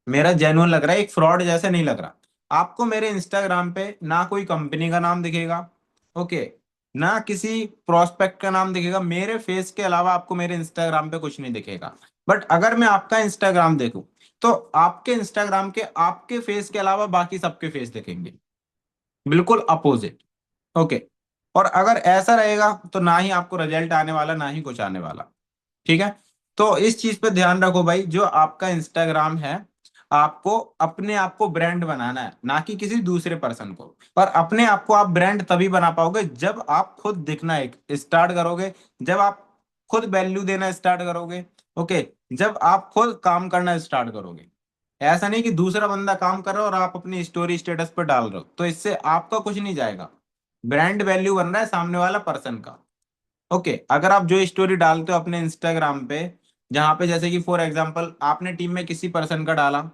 मेरा जेन्युइन लग रहा है, एक फ्रॉड जैसे नहीं लग रहा। आपको मेरे इंस्टाग्राम पे ना कोई कंपनी का नाम दिखेगा, ओके, ना किसी प्रोस्पेक्ट का नाम दिखेगा, मेरे फेस के अलावा आपको मेरे इंस्टाग्राम पे कुछ नहीं दिखेगा। बट अगर मैं आपका इंस्टाग्राम देखूं, तो आपके इंस्टाग्राम के आपके फेस के अलावा बाकी सबके फेस दिखेंगे, बिल्कुल अपोजिट। ओके। और अगर ऐसा रहेगा तो ना ही आपको रिजल्ट आने वाला, ना ही कुछ आने वाला। ठीक है। तो इस चीज पे ध्यान रखो भाई, जो आपका इंस्टाग्राम है, आपको अपने आप को ब्रांड बनाना है, ना कि किसी दूसरे पर्सन को। और अपने आप को आप ब्रांड तभी बना पाओगे जब आप खुद दिखना एक स्टार्ट करोगे, जब आप खुद वैल्यू देना स्टार्ट करोगे। ओके, जब आप खुद काम करना स्टार्ट करोगे। ऐसा नहीं कि दूसरा बंदा काम कर रहा है और आप अपनी स्टोरी स्टेटस पर डाल रहे हो, तो इससे आपका कुछ नहीं जाएगा। ब्रांड वैल्यू बन रहा है सामने वाला पर्सन का। ओके, अगर आप जो स्टोरी डालते हो अपने इंस्टाग्राम पे, जहां पे जैसे कि फॉर एग्जांपल आपने टीम में किसी पर्सन का डाला,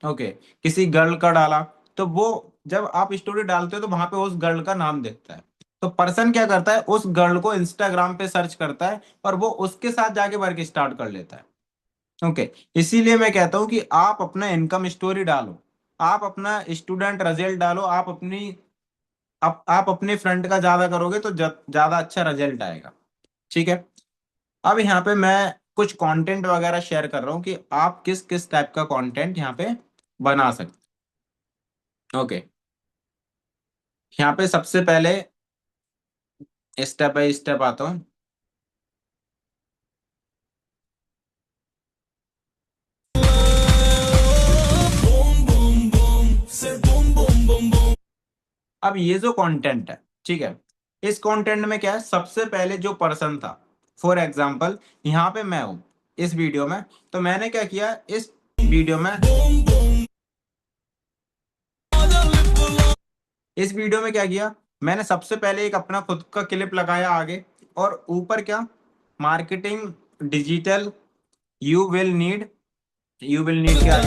ओके, किसी गर्ल का डाला, तो वो जब आप स्टोरी डालते हो तो वहां पे उस गर्ल का नाम दिखता है। तो पर्सन क्या करता है, उस गर्ल को इंस्टाग्राम पे सर्च करता है और वो उसके साथ जाके वर्क स्टार्ट कर लेता है। ओके, इसीलिए मैं कहता हूँ कि आप अपना इनकम स्टोरी डालो, आप अपना स्टूडेंट रिजल्ट डालो, आप अपने फ्रंट का ज्यादा करोगे तो ज्यादा अच्छा रिजल्ट आएगा। ठीक है। अब यहाँ पे मैं कुछ कंटेंट वगैरह शेयर कर रहा हूँ कि आप किस किस टाइप का कंटेंट यहाँ पे बना सकते। ओके, यहाँ पे सबसे पहले स्टेप बाय स्टेप आता हूँ। अब ये जो कंटेंट है, ठीक है, इस कंटेंट में क्या है, सबसे पहले जो पर्सन था, फॉर एग्जांपल यहाँ पे मैं हूँ इस वीडियो में, तो मैंने क्या किया, इस वीडियो में क्या किया, मैंने सबसे पहले एक अपना खुद का क्लिप लगाया आगे, और ऊपर क्या, marketing digital, you will need, क्या,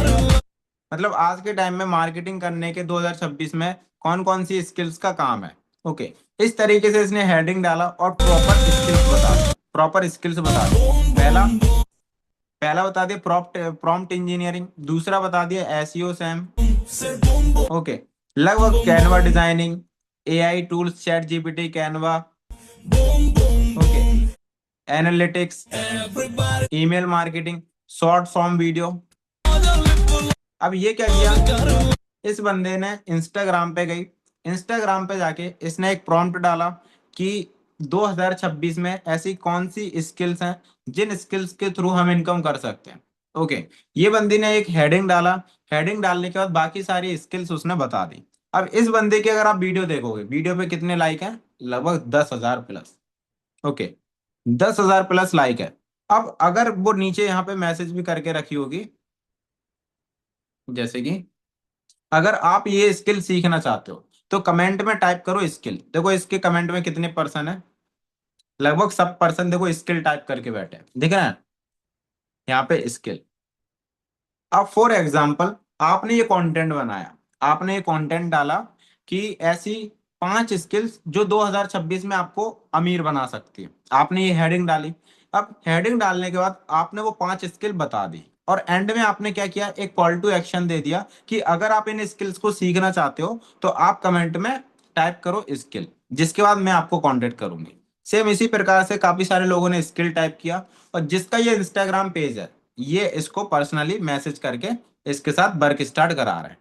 मतलब आज के टाइम में मार्केटिंग करने के 2026 में कौन कौन सी स्किल्स का काम है। ओके, इस तरीके से इसने हेडिंग डाला और प्रॉपर स्किल्स बता दी। पहला पहला बता दिया प्रॉम्प्ट इंजीनियरिंग, दूसरा बता दिया एसईओ सैम। ओके, लगभग Canva designing, AI tools, chat GPT, Canva, okay, analytics, email marketing, short form video. अब ये क्या किया, इस बंदे ने इंस्टाग्राम पे गई, इंस्टाग्राम पे जाके इसने एक प्रॉम्प्ट डाला कि 2026 में ऐसी कौन सी स्किल्स हैं जिन स्किल्स के थ्रू हम इनकम कर सकते हैं। ओके, ये बंदी ने एक हेडिंग डाला, हेडिंग डालने के बाद बाकी सारी स्किल्स उसने बता दी। अब इस बंदे की अगर आप वीडियो देखोगे, वीडियो पे कितने लाइक हैं, लगभग 10,000 प्लस। ओके, 10,000 प्लस लाइक है। अब अगर वो नीचे यहाँ पे मैसेज भी करके रखी होगी, जैसे कि अगर आप ये स्किल सीखना चाहते हो तो कमेंट में टाइप करो स्किल। देखो इसके कमेंट में कितने पर्सन है, लगभग सब पर्सन देखो स्किल टाइप करके बैठे हैं, दिख रहे हैं यहाँ पे स्किल। अब फॉर एग्जाम्पल आपने ये कंटेंट बनाया, आपने ये कंटेंट डाला कि ऐसी 5 स्किल्स जो 2026 में आपको अमीर बना सकती है, आपने ये हेडिंग डाली। अब हेडिंग डालने के बाद आपने वो 5 स्किल बता दी, और एंड में आपने क्या किया, एक कॉल टू एक्शन दे दिया कि अगर आप इन स्किल्स को सीखना चाहते हो तो आप कमेंट में टाइप करो स्किल, जिसके बाद मैं आपको कांटेक्ट करूंगी। सेम इसी प्रकार से काफी सारे लोगों ने स्किल टाइप किया, और जिसका ये इंस्टाग्राम पेज है, ये इसको पर्सनली मैसेज करके इसके साथ वर्क स्टार्ट करा रहे हैं।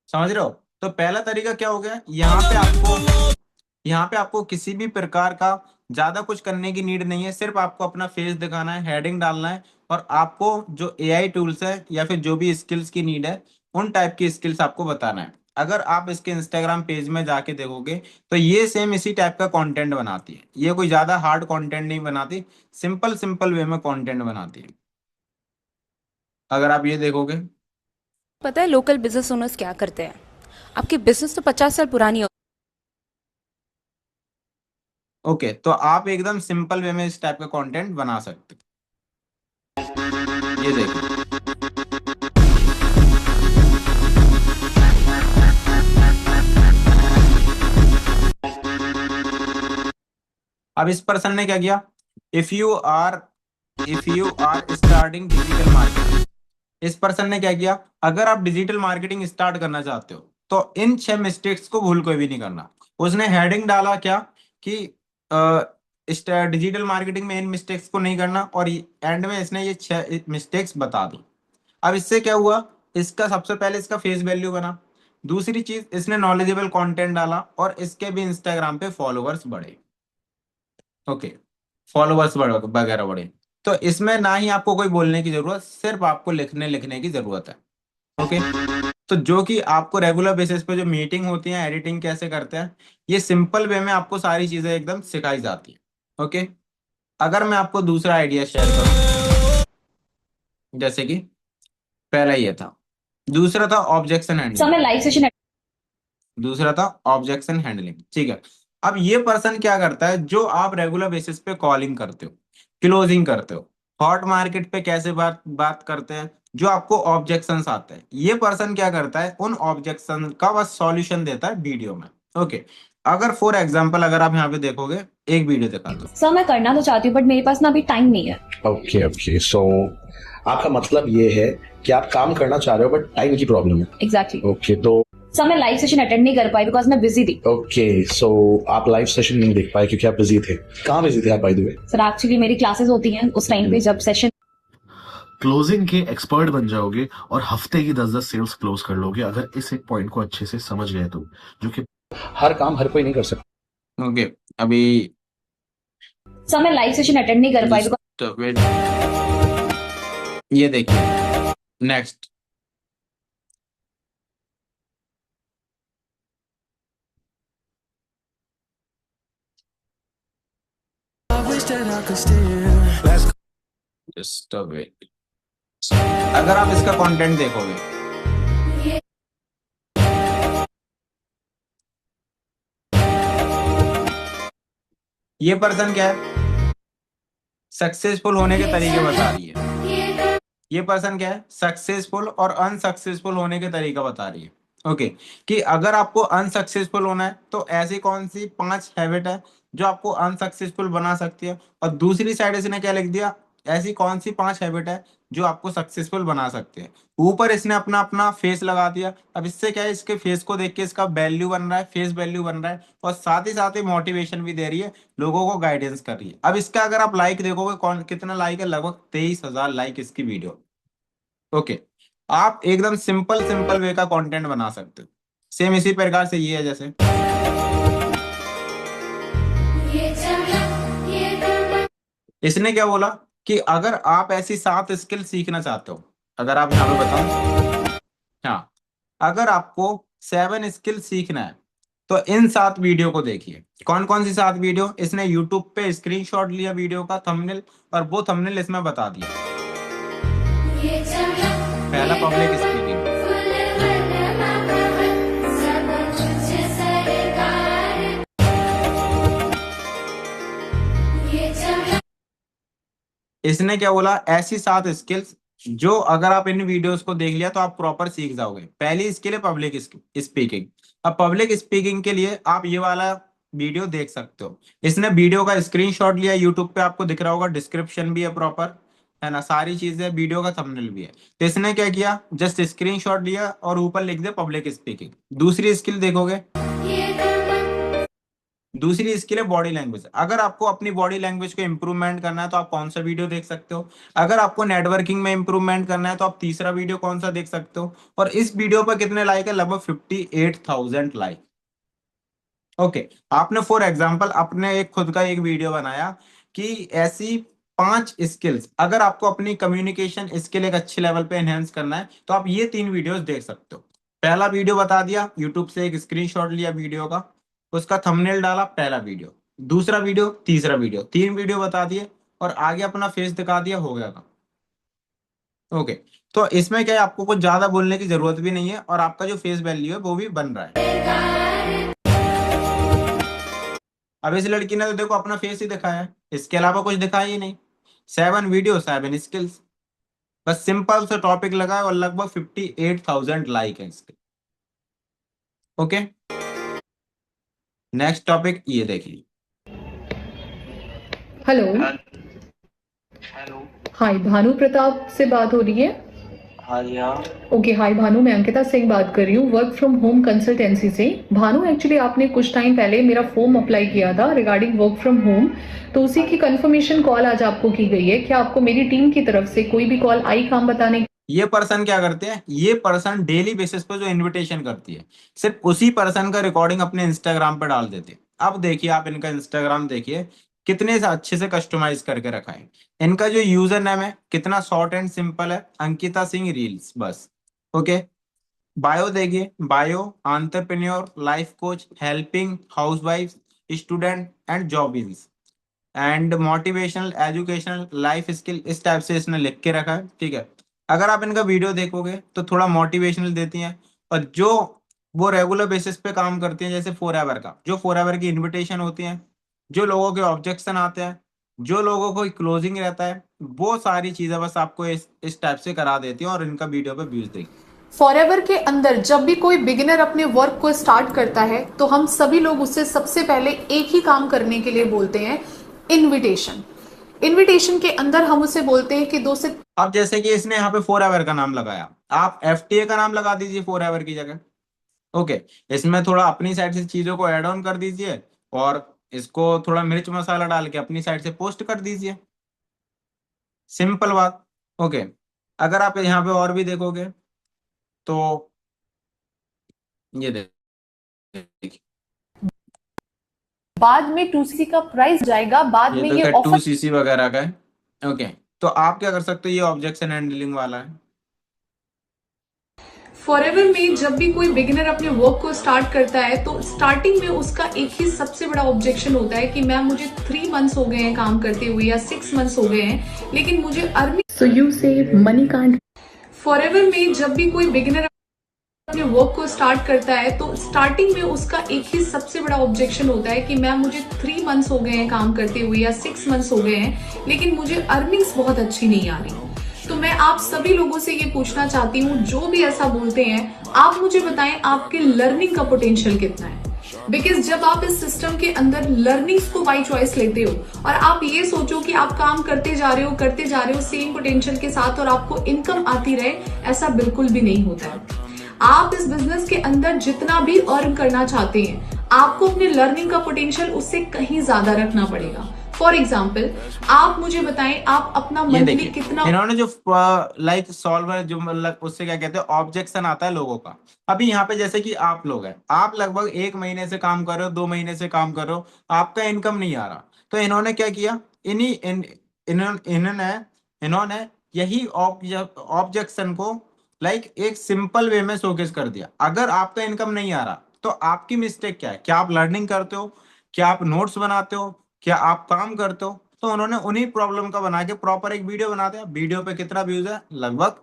समझ रहे हो। तो पहला तरीका क्या हो गया, यहाँ पे आपको किसी भी प्रकार का ज्यादा कुछ करने की नीड नहीं है, सिर्फ आपको अपना फेस दिखाना है, हेडिंग डालना है, और आपको जो एआई टूल्स है या फिर जो भी स्किल्स की नीड है, उन टाइप की स्किल्स आपको बताना है। अगर आप इसके इंस्टाग्राम पेज में जाके देखोगे तो ये सेम इसी टाइप का कंटेंट बनाती है, ये कोई ज्यादा हार्ड कंटेंट नहीं बनाती, सिंपल सिंपल वे में कंटेंट बनाती है। अगर आप ये देखोगे, पता है लोकल बिजनेस ओनर्स क्या करते हैं? आपकी बिजनेस तो 50 साल पुरानी हो। ओके, तो आप एकदम सिंपल वे में इस टाइप का कंटेंट बना सकते हो। ये देखो, अब इस पर्सन ने क्या किया, if you are if you are starting digital marketing, इस पर्सन ने क्या किया, अगर आप डिजिटल मार्केटिंग स्टार्ट करना चाहते हो तो इन 6 मिस्टेक्स को भूल कोई भी नहीं करना। उसने हेडिंग डाला क्या कि डिजिटल मार्केटिंग में इन मिस्टेक्स को नहीं करना, और एंड में इसने ये 6 मिस्टेक्स बता दी। अब इससे क्या हुआ, इसका सबसे पहले इसका फेस वैल्यू बना, दूसरी चीज इसने नॉलेजेबल कंटेंट डाला, और इसके भी इंस्टाग्राम पे फॉलोअर्स बढ़े। ओके, फॉलोअर्स वगैरह बढ़े। तो इसमें ना ही आपको कोई बोलने की जरूरत, सिर्फ आपको लिखने लिखने की जरूरत है। ओके, तो जो कि आपको रेगुलर बेसिस पे जो मीटिंग होती है, एडिटिंग कैसे करते हैं, ये सिंपल वे में आपको सारी चीजें एकदम सिखाई जाती है। ओके, अगर मैं आपको दूसरा आइडिया शेयर करूं, जैसे कि पहला ये था, दूसरा था ऑब्जेक्शन सर हैंडलिंग, मैं लाइव सेशन दूसरा था ऑब्जेक्शन हैंडलिंग, ठीक है। अब ये पर्सन क्या करता है, जो आप रेगुलर बेसिस पे कॉलिंग करते हो, क्लोजिंग करते हो, हॉट मार्केट पे कैसे बात बात करते हैं, जो आपको ऑब्जेक्शंस आते हैं, ये पर्सन क्या करता है, उन ऑब्जेक्शन का बस सॉल्यूशन देता है वीडियो में। ओके, अगर फॉर एग्जांपल अगर आप यहाँ पे देखोगे, एक वीडियो दिखाता हूँ। सर मैं करना तो चाहती हूँ बट मेरे पास ना अभी टाइम नहीं है। ओके ओके, सो आपका मतलब ये है कि आप काम करना चाह रहे हो बट टाइम की प्रॉब्लम है। एग्जैक्टली ओके तो सर मैं लाइव सेशन अटेंड नहीं कर पाई बिकॉज मैं बिजी थी। ओके, सो आप लाइव सेशन नहीं देख पाए क्योंकि आप बिजी थे। कहाँ बिजी थे आप by the way? Sir actually मेरी क्लासेस होती हैं उस टाइम पे जब सेशन। क्लोजिंग के एक्सपर्ट बन जाओगे और हफ्ते की 10-10 सेल्स क्लोज कर लोगे अगर इस एक पॉइंट को अच्छे से समझ गए तो, जो कि हर काम हर कोई नहीं कर सकता। ओके, अभी सर मैं लाइव सेशन अटेंड नहीं कर पाई बिकॉज तो wait, ये देखिए नेक्स्ट। जस्ट वेट, अगर आप इसका कंटेंट देखोगे, ये पर्सन क्या है, सक्सेसफुल होने के तरीके बता रही है। ये पर्सन क्या है, सक्सेसफुल और अनसक्सेसफुल होने के तरीका बता रही है। ओके, कि अगर आपको अनसक्सेसफुल होना है तो ऐसी कौन सी 5 हैबिट है जो आपको अनसक्सेसफुल बना सकती है, और दूसरी साइड इसने क्या लिख दिया, ऐसी कौन सी 5 हैबिट है जो आपको सक्सेसफुल बना सकते हैं। ऊपर इसने अपना अपना फेस लगा दिया। अब इससे क्या है, इसके फेस को देख के इसका वैल्यू बन रहा है, फेस वैल्यू बन रहा है, और साथ ही मोटिवेशन भी दे रही है, लोगों को गाइडेंस कर रही है। अब इसका अगर आप लाइक देखोगे, कौन कितना लाइक है, लगभग 23,000 लाइक इसकी वीडियो। ओके, आप एकदम सिंपल सिंपल वे का कंटेंट बना सकते हो। सेम इसी प्रकार से ये है, जैसे इसने क्या बोला कि अगर आप ऐसी 7 स्किल सीखना चाहते हो, अगर आप यहाँ पे बताओ, हाँ, अगर आपको 7 स्किल सीखना है तो इन 7 वीडियो को देखिए। कौन कौन सी 7 वीडियो, इसने यूट्यूब पे स्क्रीनशॉट लिया वीडियो का थंबनेल, और वो थंबनेल इसमें बता दिया। पहला, पब्लिक स्पीकिंग, इसने क्या बोला, ऐसी 7 स्किल्स जो अगर आप इन वीडियोस को देख लिया तो आप प्रॉपर सीख जाओगे। पहली स्किल है पब्लिक स्पीकिंग। अब पब्लिक स्पीकिंग के लिए आप ये वाला वीडियो देख सकते हो। इसने वीडियो का स्क्रीनशॉट लिया, यूट्यूब पे आपको दिख रहा होगा, डिस्क्रिप्शन भी है प्रॉपर, है ना, सारी चीजें, वीडियो का थंबनेल भी है। तो इसने क्या किया, जस्ट स्क्रीनशॉट लिया और ऊपर लिख दिया पब्लिक स्पीकिंग। दूसरी स्किल देखोगे, दूसरी स्किल है बॉडी लैंग्वेज। अगर आपको अपनी बॉडी लैंग्वेज को इंप्रूवमेंट करना है तो आप कौन सा वीडियो देख सकते हो। अगर आपको नेटवर्किंग में इंप्रूवमेंट करना है तो आप तीसरा वीडियो कौन सा देख सकते हो। और इस वीडियो पर कितने लाइक है, लगभग 58,000 लाइक। ओके, आपने फॉर एग्जांपल अपने एक खुद का एक वीडियो बनाया कि ऐसी 5 स्किल्स, अगर आपको अपनी कम्युनिकेशन स्किल एक अच्छे लेवल पे एनहेंस करना है तो आप ये 3 वीडियोस देख सकते हो। पहला वीडियो बता दिया, यूट्यूब से एक स्क्रीनशॉट लिया वीडियो का, उसका थंबनेल डाला, पहला वीडियो। दूसरा वीडियो, तीसरा वीडियो, 3 वीडियो बता दिए, और आगे अपना फेस दिखा दिया, हो गया काम। ओके, तो इसमें क्या है, आपको कुछ ज्यादा बोलने की जरूरत भी नहीं है, और आपका जो फेस वैल्यू है वो भी बन रहा है। अब इस लड़की ने तो देखो अपना फेस ही दिखाया है, इसके अलावा कुछ दिखाया ही नहीं। 7 वीडियो, 7 स्किल्स, बस सिंपल सा टॉपिक लगा है, और लगभग 58,000 लाइक है इसके। ओके, नेक्स्ट टॉपिक ये देखिए। हेलो। हाय, भानु प्रताप से बात हो रही है? हाँ जी हाँ। ओके, हाय भानु, मैं अंकिता सिंह बात कर रही हूँ वर्क फ्रॉम होम कंसल्टेंसी से। भानु, एक्चुअली आपने कुछ टाइम पहले मेरा फॉर्म अप्लाई किया था रिगार्डिंग वर्क फ्रॉम होम, तो उसी की कंफर्मेशन कॉल आज आपको की गई है। क्या आपको मेरी टीम की तरफ से कोई भी कॉल आई काम बताने की? ये पर्सन क्या करते हैं, ये पर्सन डेली बेसिस पे जो इनविटेशन करती है, सिर्फ उसी पर्सन का रिकॉर्डिंग अपने इंस्टाग्राम पे डाल देते हैं। अब देखिए, आप इनका इंस्टाग्राम देखिए, कितने से अच्छे से कस्टमाइज करके रखा है। इनका जो यूजर नेम है कितना शॉर्ट एंड सिंपल है, अंकिता सिंह रील्स, बस। ओके, बायो देखिए, bio, entrepreneur, life coach, helping housewife, student and job. And motivational, educational, life skill, इस टाइप से इसने लिख के रखा है। ठीक है, अगर आप इनका वीडियो देखोगे तो थोड़ा मोटिवेशनल देती हैं, और जो वो रेगुलर बेसिस पे काम करती हैं, जैसे फॉर एवर का, जो फॉर एवर की इनविटेशन होती हैं, जो लोगों के ऑब्जेक्शन आते हैं, जो लोगों को क्लोजिंग रहता है, वो सारी चीजें बस आपको इस टाइप से करा देती हैं, और इनका वीडियो पे व्यूज देगी। फॉरएवर के अंदर जब भी कोई बिगिनर अपने वर्क को स्टार्ट करता है तो हम सभी लोग उससे सबसे पहले एक ही काम करने के लिए बोलते हैं, इनविटेशन। इनविटेशन के अंदर हम उसे बोलते हैं कि 2 से अब जैसे कि इसने यहाँ पे फॉर एवर का नाम लगाया, आप एफटीए का नाम लगा दीजिए फॉर एवर की जगह। ओके, इसमें थोड़ा अपनी साइड से चीजों को ऐड ऑन कर दीजिए, और इसको थोड़ा मिर्च मसाला डाल के अपनी साइड से पोस्ट कर दीजिए। सिंपल बात। ओके, अगर आप यहाँ पे और भी देखोगे तो ये देखिए, बाद में 2cc का प्राइस जाएगा, बाद ये में तो ये खैर ऑफर 2cc वगैरह का है। ओके, तो आप क्या कर सकते हो, ये ऑब्जेक्शन हैंडलिंग वाला है। फॉरएवर में जब भी कोई बिगिनर अपने वर्क को स्टार्ट करता है तो स्टार्टिंग में उसका एक ही सबसे बड़ा ऑब्जेक्शन होता है कि मैम मुझे 3 मंथ्स हो गए हैं काम करते हुए या 6 मंथ्स हो गए हैं, लेकिन मुझे earning. So you say money can't. Forever में जब भी कोई बिगिनर अपने वर्क को स्टार्ट करता है तो स्टार्टिंग में उसका एक ही सबसे बड़ा ऑब्जेक्शन होता है कि मैम मुझे 3 मंथ्स हो गए हैं काम करते हुए या 6 मंथ्स हो गए हैं, लेकिन मुझे अर्निंग्स बहुत अच्छी नहीं आ रही। तो मैं आप सभी लोगों से ये पूछना चाहती हूँ, जो भी ऐसा बोलते हैं, आप मुझे बताएं आपके लर्निंग का पोटेंशियल कितना है। बिकॉज जब आप इस सिस्टम के अंदर लर्निंग्स को बाई चॉइस लेते हो और आप ये सोचो कि आप काम करते जा रहे हो सेम पोटेंशियल के साथ और आपको इनकम आती रहे, ऐसा बिल्कुल भी नहीं होता है। आप इस बिजनेस के अंदर जितना भी अर्न करना चाहते हैं, आपको अपने लर्निंग का पोटेंशियल उससे कहीं ज्यादा रखना पड़ेगा। फॉर एग्जाम्पल, आप मुझे बताएं आप अपना ये मंथली देखिए, कितना। इन्होंने जो लाइक सॉल्वर, जो मतलब उससे क्या कहते हैं, ऑब्जेक्शन आता है लोगों का। अभी यहाँ पे जैसे कि आप लोग हैं, आप लगभग 1 महीने से काम कर रहे हो, 2 महीने से काम कर रहे हो, आपका इनकम नहीं आ रहा, तो इन्होंने क्या किया, इन्हीं इन, इन्होंने इन्होंने यही ऑब्जेक्शन को लाइक एक सिंपल वे में शोकेस कर दिया। अगर आपका इनकम नहीं आ रहा तो आपकी मिस्टेक क्या है, क्या आप लर्निंग करते हो, क्या आप नोट्स बनाते हो, क्या आप काम करते हो? तो उन्होंने उन्हीं प्रॉब्लम का बना के प्रॉपर एक वीडियो बना दिया। वीडियो पे कितना व्यूज है, लगभग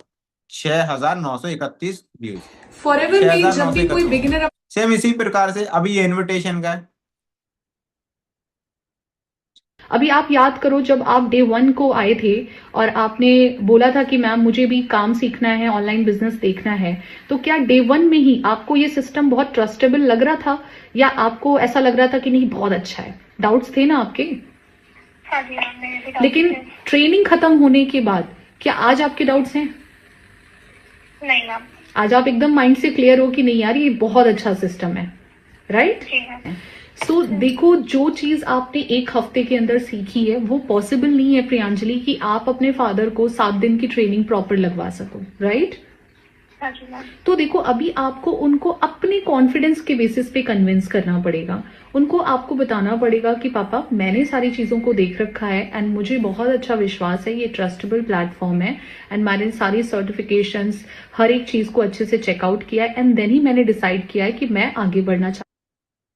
6,931 व्यूज। फॉरएवर में जब भी कोई बिगिनर सेम इसी प्रकार से अभी ये इनविटेशन का है। अभी आप याद करो जब आप डे 1 को आए थे और आपने बोला था कि मैम मुझे भी काम सीखना है, ऑनलाइन बिजनेस देखना है, तो क्या डे 1 में ही आपको ये सिस्टम बहुत ट्रस्टेबल लग रहा था या आपको ऐसा लग रहा था कि नहीं बहुत अच्छा है? डाउट्स थे ना आपके? हाँ जी मैम, मेरे भी डाउट्स लेकिन थे। ट्रेनिंग खत्म होने के बाद क्या आज आपके डाउट्स हैं? नहीं मैम। आज आप एकदम माइंड से क्लियर हो कि नहीं यार ये बहुत अच्छा सिस्टम है, राइट? जी मैम। सो देखो, जो चीज आपने 1 हफ्ते के अंदर सीखी है वो पॉसिबल नहीं है प्रियांजलि कि आप अपने फादर को 7 दिन की ट्रेनिंग प्रॉपर लगवा सको, राइट? हाँ जी मैम। तो देखो, अभी आपको उनको अपने कॉन्फिडेंस के बेसिस पे कन्विंस करना पड़ेगा। उनको आपको बताना पड़ेगा कि पापा मैंने सारी चीजों को देख रखा है एंड मुझे बहुत अच्छा विश्वास है, ये ट्रस्टेबल प्लेटफॉर्म है एंड मैंने सारी सर्टिफिकेशंस, हर एक चीज को अच्छे से चेकआउट किया है एंड देन ही मैंने डिसाइड किया है कि मैं आगे बढ़ना चाहती।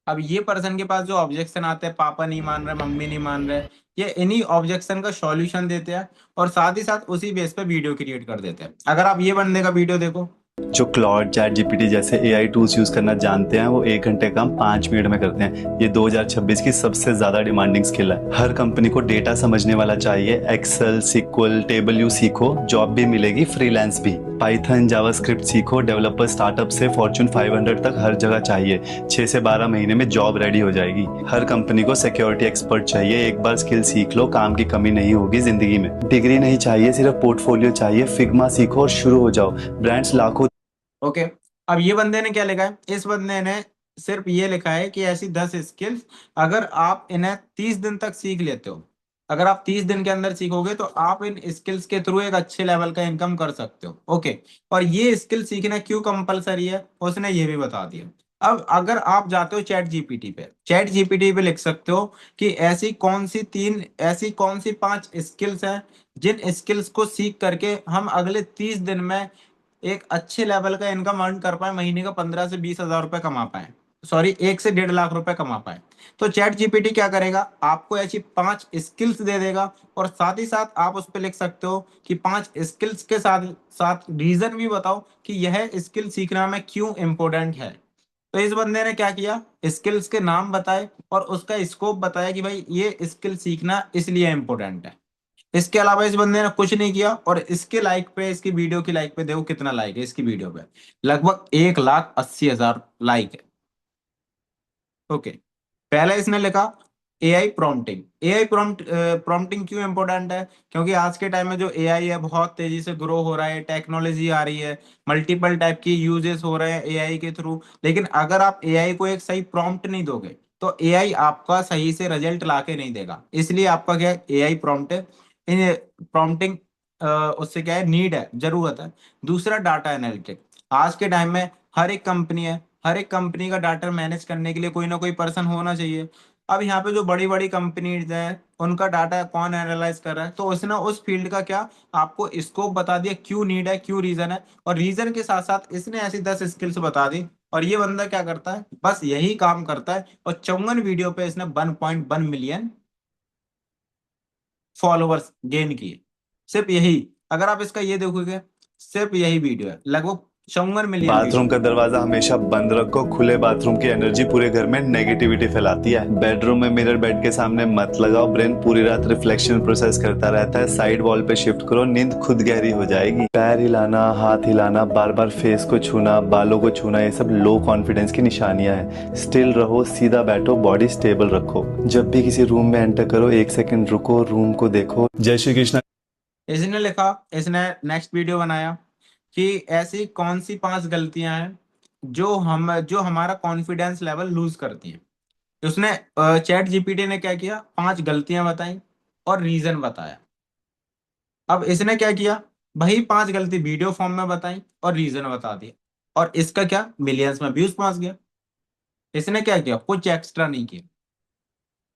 अब ये पर्सन के पास जो ऑब्जेक्शन आते हैं, पापा नहीं मान रहे, मम्मी नहीं मान रहे, ये इन्हीं ऑब्जेक्शन का सॉल्यूशन देते हैं और साथ ही साथ उसी बेस पे वीडियो क्रिएट कर देते हैं। अगर आप ये बंदे का वीडियो देखो, जो क्लॉड, चैट जीपीटी जैसे एआई टूल्स यूज करना जानते हैं वो 1 घंटे काम 5 मिनट में करते हैं। ये 2026 की सबसे ज्यादा डिमांडिंग स्किल है। हर कंपनी को डेटा समझने वाला चाहिए। एक्सेल, सिक्वल, टेबल यू सीखो, जॉब भी मिलेगी, फ्रीलांस भी। पाइथन, जावास्क्रिप्ट सीखो। डेवलपर स्टार्टअप से फॉर्च्यून 500 तक हर जगह चाहिए। 6 से 12 महीने में जॉब रेडी हो जाएगी। हर कंपनी को सिक्योरिटी एक्सपर्ट चाहिए। एक बार स्किल सीख लो, काम की कमी नहीं होगी जिंदगी में। डिग्री नहीं चाहिए, सिर्फ पोर्टफोलियो चाहिए। फिग्मा सीखो और शुरू हो जाओ। ब्रांड्स लाखों। ओके, अब ये बंदे ने क्या लिखा है, इस बंदे ने सिर्फ ये लिखा है कि ऐसी 10 स्किल्स अगर आप इन्हें 30 दिन तक सीख लेते हो, अगर आप 30 दिन के अंदर सीखोगे तो आप इन स्किल्स के थ्रू एक अच्छे लेवल का इनकम कर सकते हो। ओके, और ये स्किल सीखना क्यों कंपलसरी है उसने ये भी बता दिया। अब अगर आप जाते हो चैट जीपीटी पे लिख सकते हो कि ऐसी कौन सी 5 स्किल्स हैं जिन स्किल्स को सीख करके हम अगले 30 दिन में एक अच्छे लेवल का इनकम अर्न कर पाए, महीने का 15 से 20 हजार रुपए कमा पाए। सॉरी 1 से 1.5 लाख रुपए कमा पाए। तो चैट जीपीटी क्या करेगा, आपको ऐसी 5 स्किल्स दे देगा और साथ ही साथ आप उस पर लिख सकते हो कि 5 स्किल्स के साथ साथ रीजन भी बताओ कि यह स्किल सीखना में क्यों इम्पोर्टेंट है। तो इस बंदे ने क्या किया, स्किल्स के नाम बताए और उसका स्कोप बताया कि भाई ये स्किल सीखना इसलिए इम्पोर्टेंट है। इसके अलावा इस बंदे ने कुछ नहीं किया और इसके लाइक पे, इसकी वीडियो की लाइक पे देखो कितना लाइक है इसकी वीडियो पे, लगभग 1,80,000 लाइक है। ओके, पहले इसने लिखा एआई प्रॉम्प्टिंग। एआई प्रॉम्प्टिंग क्यों इंपॉर्टेंट है, क्योंकि आज के टाइम में जो एआई है बहुत तेजी से ग्रो हो रहा है, टेक्नोलॉजी आ रही है, मल्टीपल टाइप की यूजेस हो रहे हैं एआई के थ्रू। लेकिन अगर आप एआई को एक सही प्रॉम्प्ट नहीं दोगे तो एआई आपका सही से रिजल्ट लाके नहीं देगा। इसलिए आपका क्या है, एआई प्रॉम्प्ट इन प्रॉम्प्टिंग उससे क्या है, नीड है, जरूरत है। दूसरा डाटा एनालिटिक। आज के टाइम में हर एक कंपनी है, हर एक कंपनी का डाटा मैनेज करने के लिए कोई ना कोई पर्सन होना चाहिए। अब यहाँ पे जो बड़ी बड़ी कंपनीज हैं उनका डाटा कौन एनालाइज कर रहा है, तो उसने उस फील्ड का क्या आपको स्कोप बता दिया, क्यों नीड है, क्यों रीजन है, और रीजन के साथ साथ इसने ऐसी 10 स्किल्स बता दी। और ये बंदा क्या करता है, बस यही काम करता है और 54 वीडियो पे इसने 1.1 मिलियन फॉलोवर्स गेन किए। सिर्फ यही, अगर आप इसका ये देखोगे, सिर्फ यही वीडियो है, लगभग 54 मिलियन वीडियो। बाथरूम का दरवाजा हमेशा बंद रखो, खुले बाथरूम की एनर्जी पूरे घर में नेगेटिविटी फैलाती है। बेडरूम में मिरर बेड के सामने मत लगाओ, ब्रेन पूरी रात रिफ्लेक्शन प्रोसेस करता रहता है। साइड वॉल पे शिफ्ट करो, नींद खुद गहरी हो जाएगी। पैर हिलाना, हाथ हिलाना, बार बार फेस को छूना, बालों को छूना, ये सब लो कॉन्फिडेंस की निशानियां हैं। स्टिल रहो, सीधा बैठो, बॉडी स्टेबल रखो। जब भी किसी रूम में एंटर करो 1 सेकंड रुको, रूम को देखो। जय श्री कृष्ण। इसने लिखा, इसने नेक्स्ट वीडियो बनाया कि ऐसी कौन सी 5 गलतियां हैं जो हमारा कॉन्फिडेंस लेवल लूज करती हैं। उसने चैट जीपीटी ने क्या किया, 5 गलतियां बताई और रीजन बताया। अब इसने क्या किया, वही 5 गलती वीडियो फॉर्म में बताई और रीजन बता दिया, और इसका क्या, मिलियंस में व्यूज पहुंच गया। इसने क्या किया, कुछ एक्स्ट्रा नहीं किया।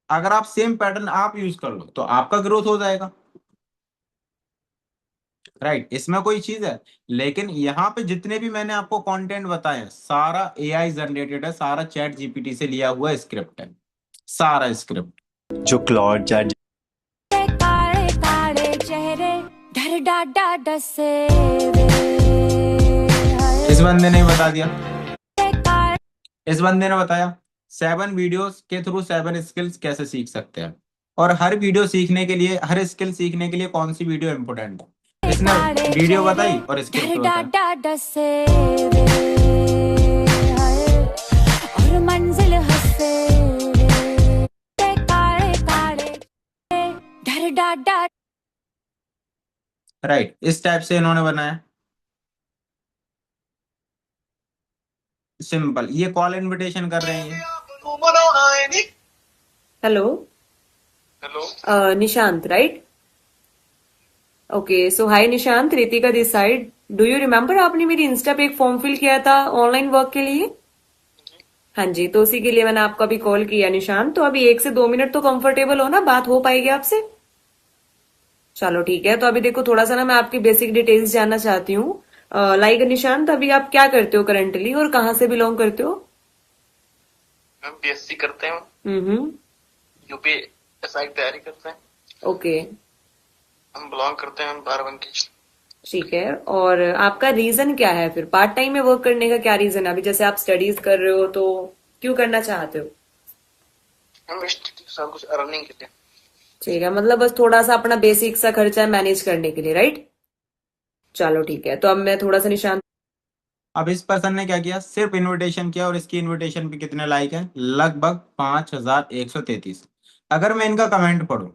अगर आप सेम पैटर्न आप यूज कर लो तो आपका ग्रोथ हो जाएगा, राइट। इसमें कोई चीज है, लेकिन यहाँ पे जितने भी मैंने आपको कंटेंट बताए हैं सारा एआई जनरेटेड है, सारा चैट जीपीटी से लिया हुआ स्क्रिप्ट है, सारा स्क्रिप्ट। जो क्लॉड चैट काले काले चेहरे डर डाडा डसे इस बंदे ने बता दिया, इस बंदे ने बताया 7 वीडियोस के थ्रू 7 स्किल्स कैसे सीख सकते हैं, और हर वीडियो सीखने के लिए, हर स्किल सीखने के लिए कौन सी वीडियो इंपोर्टेंट है। इसने वीडियो बताई और स्किल्स बताई। डाडा डसे और मंजिल हंसे काले काले डर डाडा। राइट, इस टाइप से इन्होंने बनाया, सिंपल। ये कॉल इनविटेशन कर रहे हैं। Hello hello Nishant right. Okay so hi Nishant, Ritika this side. Do you remember आपने मेरी इंस्टा पे एक फॉर्म फिल किया था ऑनलाइन वर्क के लिए? हाँ जी, तो उसी के लिए मैंने आपको अभी कॉल किया निशांत। तो अभी 1 से 2 मिनट तो कंफर्टेबल हो ना, बात हो पाएगी आपसे? चलो ठीक है। तो अभी देखो थोड़ा सा ना मैं आपकी बेसिक डिटेल्स जानना चाहती हूँ। लाइक निशांत, अभी आप क्या करते हो करंटली और कहाँ से बिलोंग करते हो? हम बीएससी करते हैं, हम्म। यूपीएसआई की तैयारी करते हैं। ओके हम बिलोंग करते हैं बाराबंकी। ठीक है। और आपका रीजन क्या है फिर पार्ट टाइम में वर्क करने का? क्या रीजन है? अभी जैसे आप स्टडीज कर रहे हो तो क्यों करना चाहते हो? हम सब कुछ अर्निंग के लिए। ठीक है, मतलब बस थोड़ा सा अपना बेसिक सा खर्चा मैनेज करने के लिए, राइट? चलो ठीक है। तो अब मैं थोड़ा सा निशान। अब इस पर्सन ने क्या किया, सिर्फ इनविटेशन किया और इसकी इनविटेशन पे कितने लाइक हैं, लगभग 5,133। अगर मैं इनका कमेंट पढूं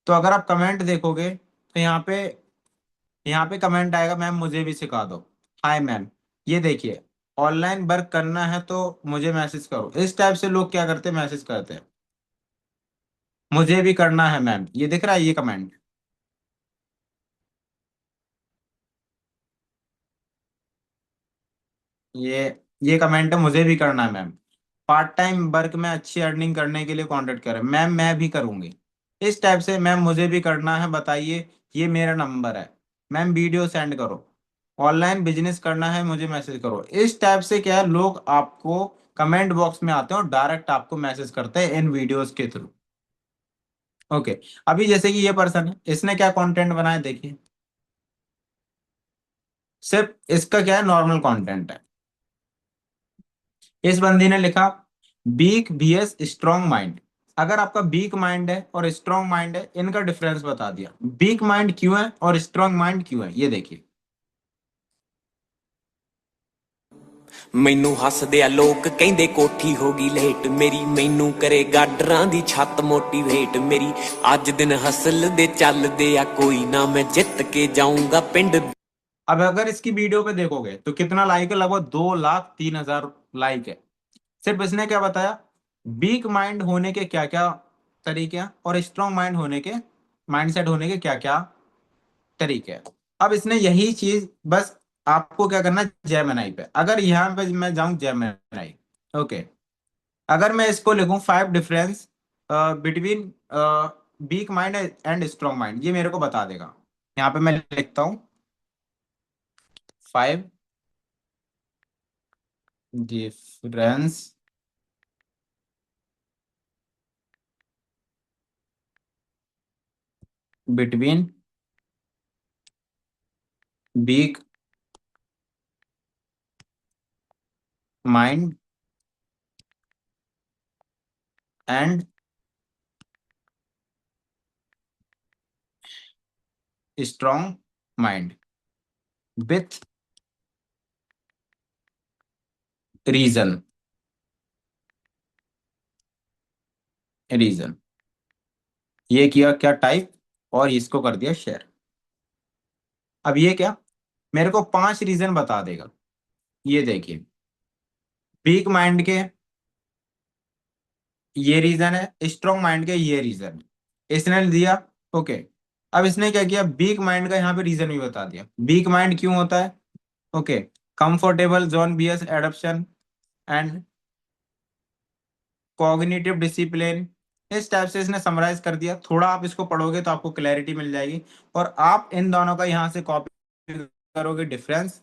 तो अगर आप कमेंट देखोगे तो यहाँ पे कमेंट आएगा, मैम मुझे भी सिखा दो, हाय मैम, ये देखिए ऑनलाइन वर्क करना है तो मुझे मैसेज करो। इस टाइप से लोग क्या करते हैं, मैसेज करते हैं, मुझे भी करना है मैम। ये दिख रहा है ये कमेंट, ये कमेंट है, मुझे भी करना है मैम। पार्ट टाइम वर्क में अच्छी अर्निंग करने के लिए कांटेक्ट करें मैम, मैं भी करूंगी। इस टाइप से, मैम मुझे भी करना है, बताइए, ये मेरा नंबर है मैम, वीडियो सेंड करो, ऑनलाइन बिजनेस करना है मुझे मैसेज करो। इस टाइप से क्या है, लोग आपको कमेंट बॉक्स में आते हैं और डायरेक्ट आपको मैसेज करते हैं इन वीडियोस के थ्रू। ओके, अभी जैसे कि ये पर्सन है, इसने क्या कंटेंट बनाया देखिए, सिर्फ इसका क्या है, नॉर्मल कंटेंट है। इस बंदी ने लिखा वीक बीएस स्ट्रॉन्ग माइंड। अगर आपका वीक माइंड है और स्ट्रॉन्ग माइंड है, इनका डिफरेंस बता दिया। वीक माइंड क्यों है और स्ट्रॉन्ग माइंड क्यों है, ये देखिए। ਮੈਨੂੰ ਹੱਸਦੇ ਆ ਲੋਕ ਕਹਿੰਦੇ ਕੋਠੀ ਹੋ ਗਈ ਲੇਟ ਮੇਰੀ ਮੈਨੂੰ ਕਰੇ ਗਾਡਰਾਂ ਦੀ ਛੱਤ ਮੋਟੀਵੇਟ ਮੇਰੀ ਅੱਜ ਦਿਨ ਹਸਲ ਦੇ ਚੱਲਦੇ ਆ ਕੋਈ ਨਾ ਮੈਂ ਜਿੱਤ ਕੇ ਜਾਊਂਗਾ ਪਿੰਡ। अब अगर इसकी वीडियो पे देखोगे तो कितना लाइक है, लगभग 2,03,000 लाइक है। सिर्फ इसने क्या बताया, वीक माइंड होने के क्या क्या तरीके हैं और स्ट्रॉन्ग माइंड होने के, माइंडसेट होने के क्या क्या तरीके हैं। अब इसने यही चीज, बस आपको क्या करना है, जेमिनी पे, अगर यहाँ पे मैं जाऊं जेमिनी, ओके, अगर मैं इसको लिखूं 5 difference between weak mind and strong mind, ये मेरे को बता देगा। यहाँ पे मैं लिखता हूं 5 difference between weak mind and strong mind with reason. Reason ये किया क्या, टाइप, और इसको कर दिया शेयर। अब ये क्या, मेरे को 5 रीजन बता देगा। ये देखिए, वीक माइंड के ये रीजन है, स्ट्रॉन्ग माइंड के ये रीजन इसने दिया। ओके, अब इसने क्या किया, वीक माइंड का यहाँ पे रीजन भी बता दिया। वीक माइंड क्यों होता है, okay, comfortable zone bias adoption and cognitive discipline, इस टाइप से इसने समराइज कर दिया। थोड़ा आप इसको पढ़ोगे तो आपको क्लैरिटी मिल जाएगी, और आप इन दोनों का यहाँ से कॉपी करोगे डिफरेंस।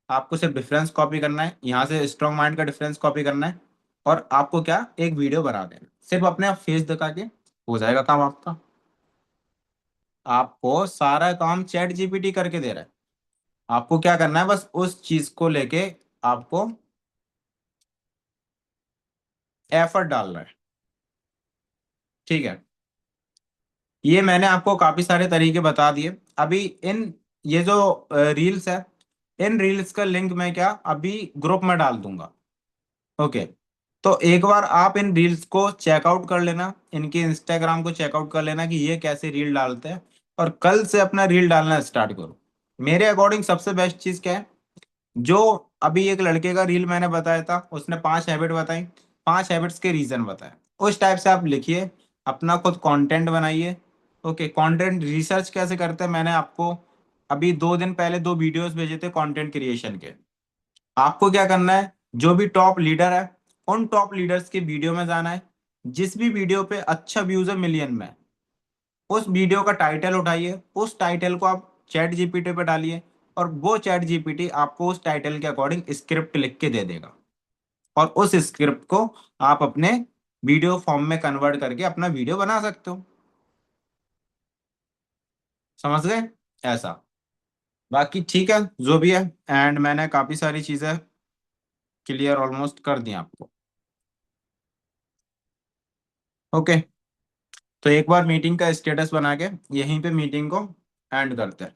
आपको सिर्फ डिफरेंस कॉपी करना है, यहाँ से स्ट्रॉन्ग माइंड का डिफरेंस कॉपी करना है, और आपको क्या, एक वीडियो बना देना, सिर्फ अपने आप फेस दिखा के हो जाएगा काम आपका। आपको सारा काम चैट जीपीटी करके दे रहा है, आपको क्या करना है, बस उस चीज को लेके आपको एफर्ट डालना है। ठीक है, ये मैंने आपको काफी सारे तरीके बता दिए। अभी इन ये जो रील्स है, इन रील्स का लिंक मैं क्या अभी ग्रुप में डाल दूंगा। ओके, तो एक बार आप इन रील्स को चेकआउट कर लेना, इनके इंस्टाग्राम को चेकआउट कर लेना कि ये कैसे रील डालते हैं, और कल से अपना रील डालना स्टार्ट करो। मेरे अकॉर्डिंग सबसे बेस्ट चीज क्या है, जो अभी एक लड़के का रील मैंने बताया था, उसने 5 हैबिट बताई, 5 हैबिट्स के रीजन बताए, उस टाइप से आप लिखिए, अपना खुद कंटेंट बनाइए। ओके, कंटेंट रिसर्च कैसे करते हैं, मैंने आपको अभी 2 दिन पहले 2 वीडियोस भेजे थे कंटेंट क्रिएशन के। आपको क्या करना है, जो भी टॉप लीडर है, उन टॉप लीडर्स के वीडियो में जाना है। जिस भी वीडियो पे अच्छा व्यूज है मिलियन में, उस वीडियो का टाइटल उठाइए, उस टाइटल को आप चैट जीपीटी पे डालिए, और वो चैट जीपीटी आपको उस टाइटल के अकॉर्डिंग स्क्रिप्ट लिख के दे देगा, और उस स्क्रिप्ट को आप अपने वीडियो फॉर्म में कन्वर्ट करके अपना वीडियो बना सकते हो। समझ गए ऐसा? बाकी ठीक है जो भी है, एंड मैंने काफी सारी चीजें क्लियर ऑलमोस्ट कर दी आपको। ओके, तो एक बार मीटिंग का स्टेटस बना के यहीं पे मीटिंग को एंड करते हैं।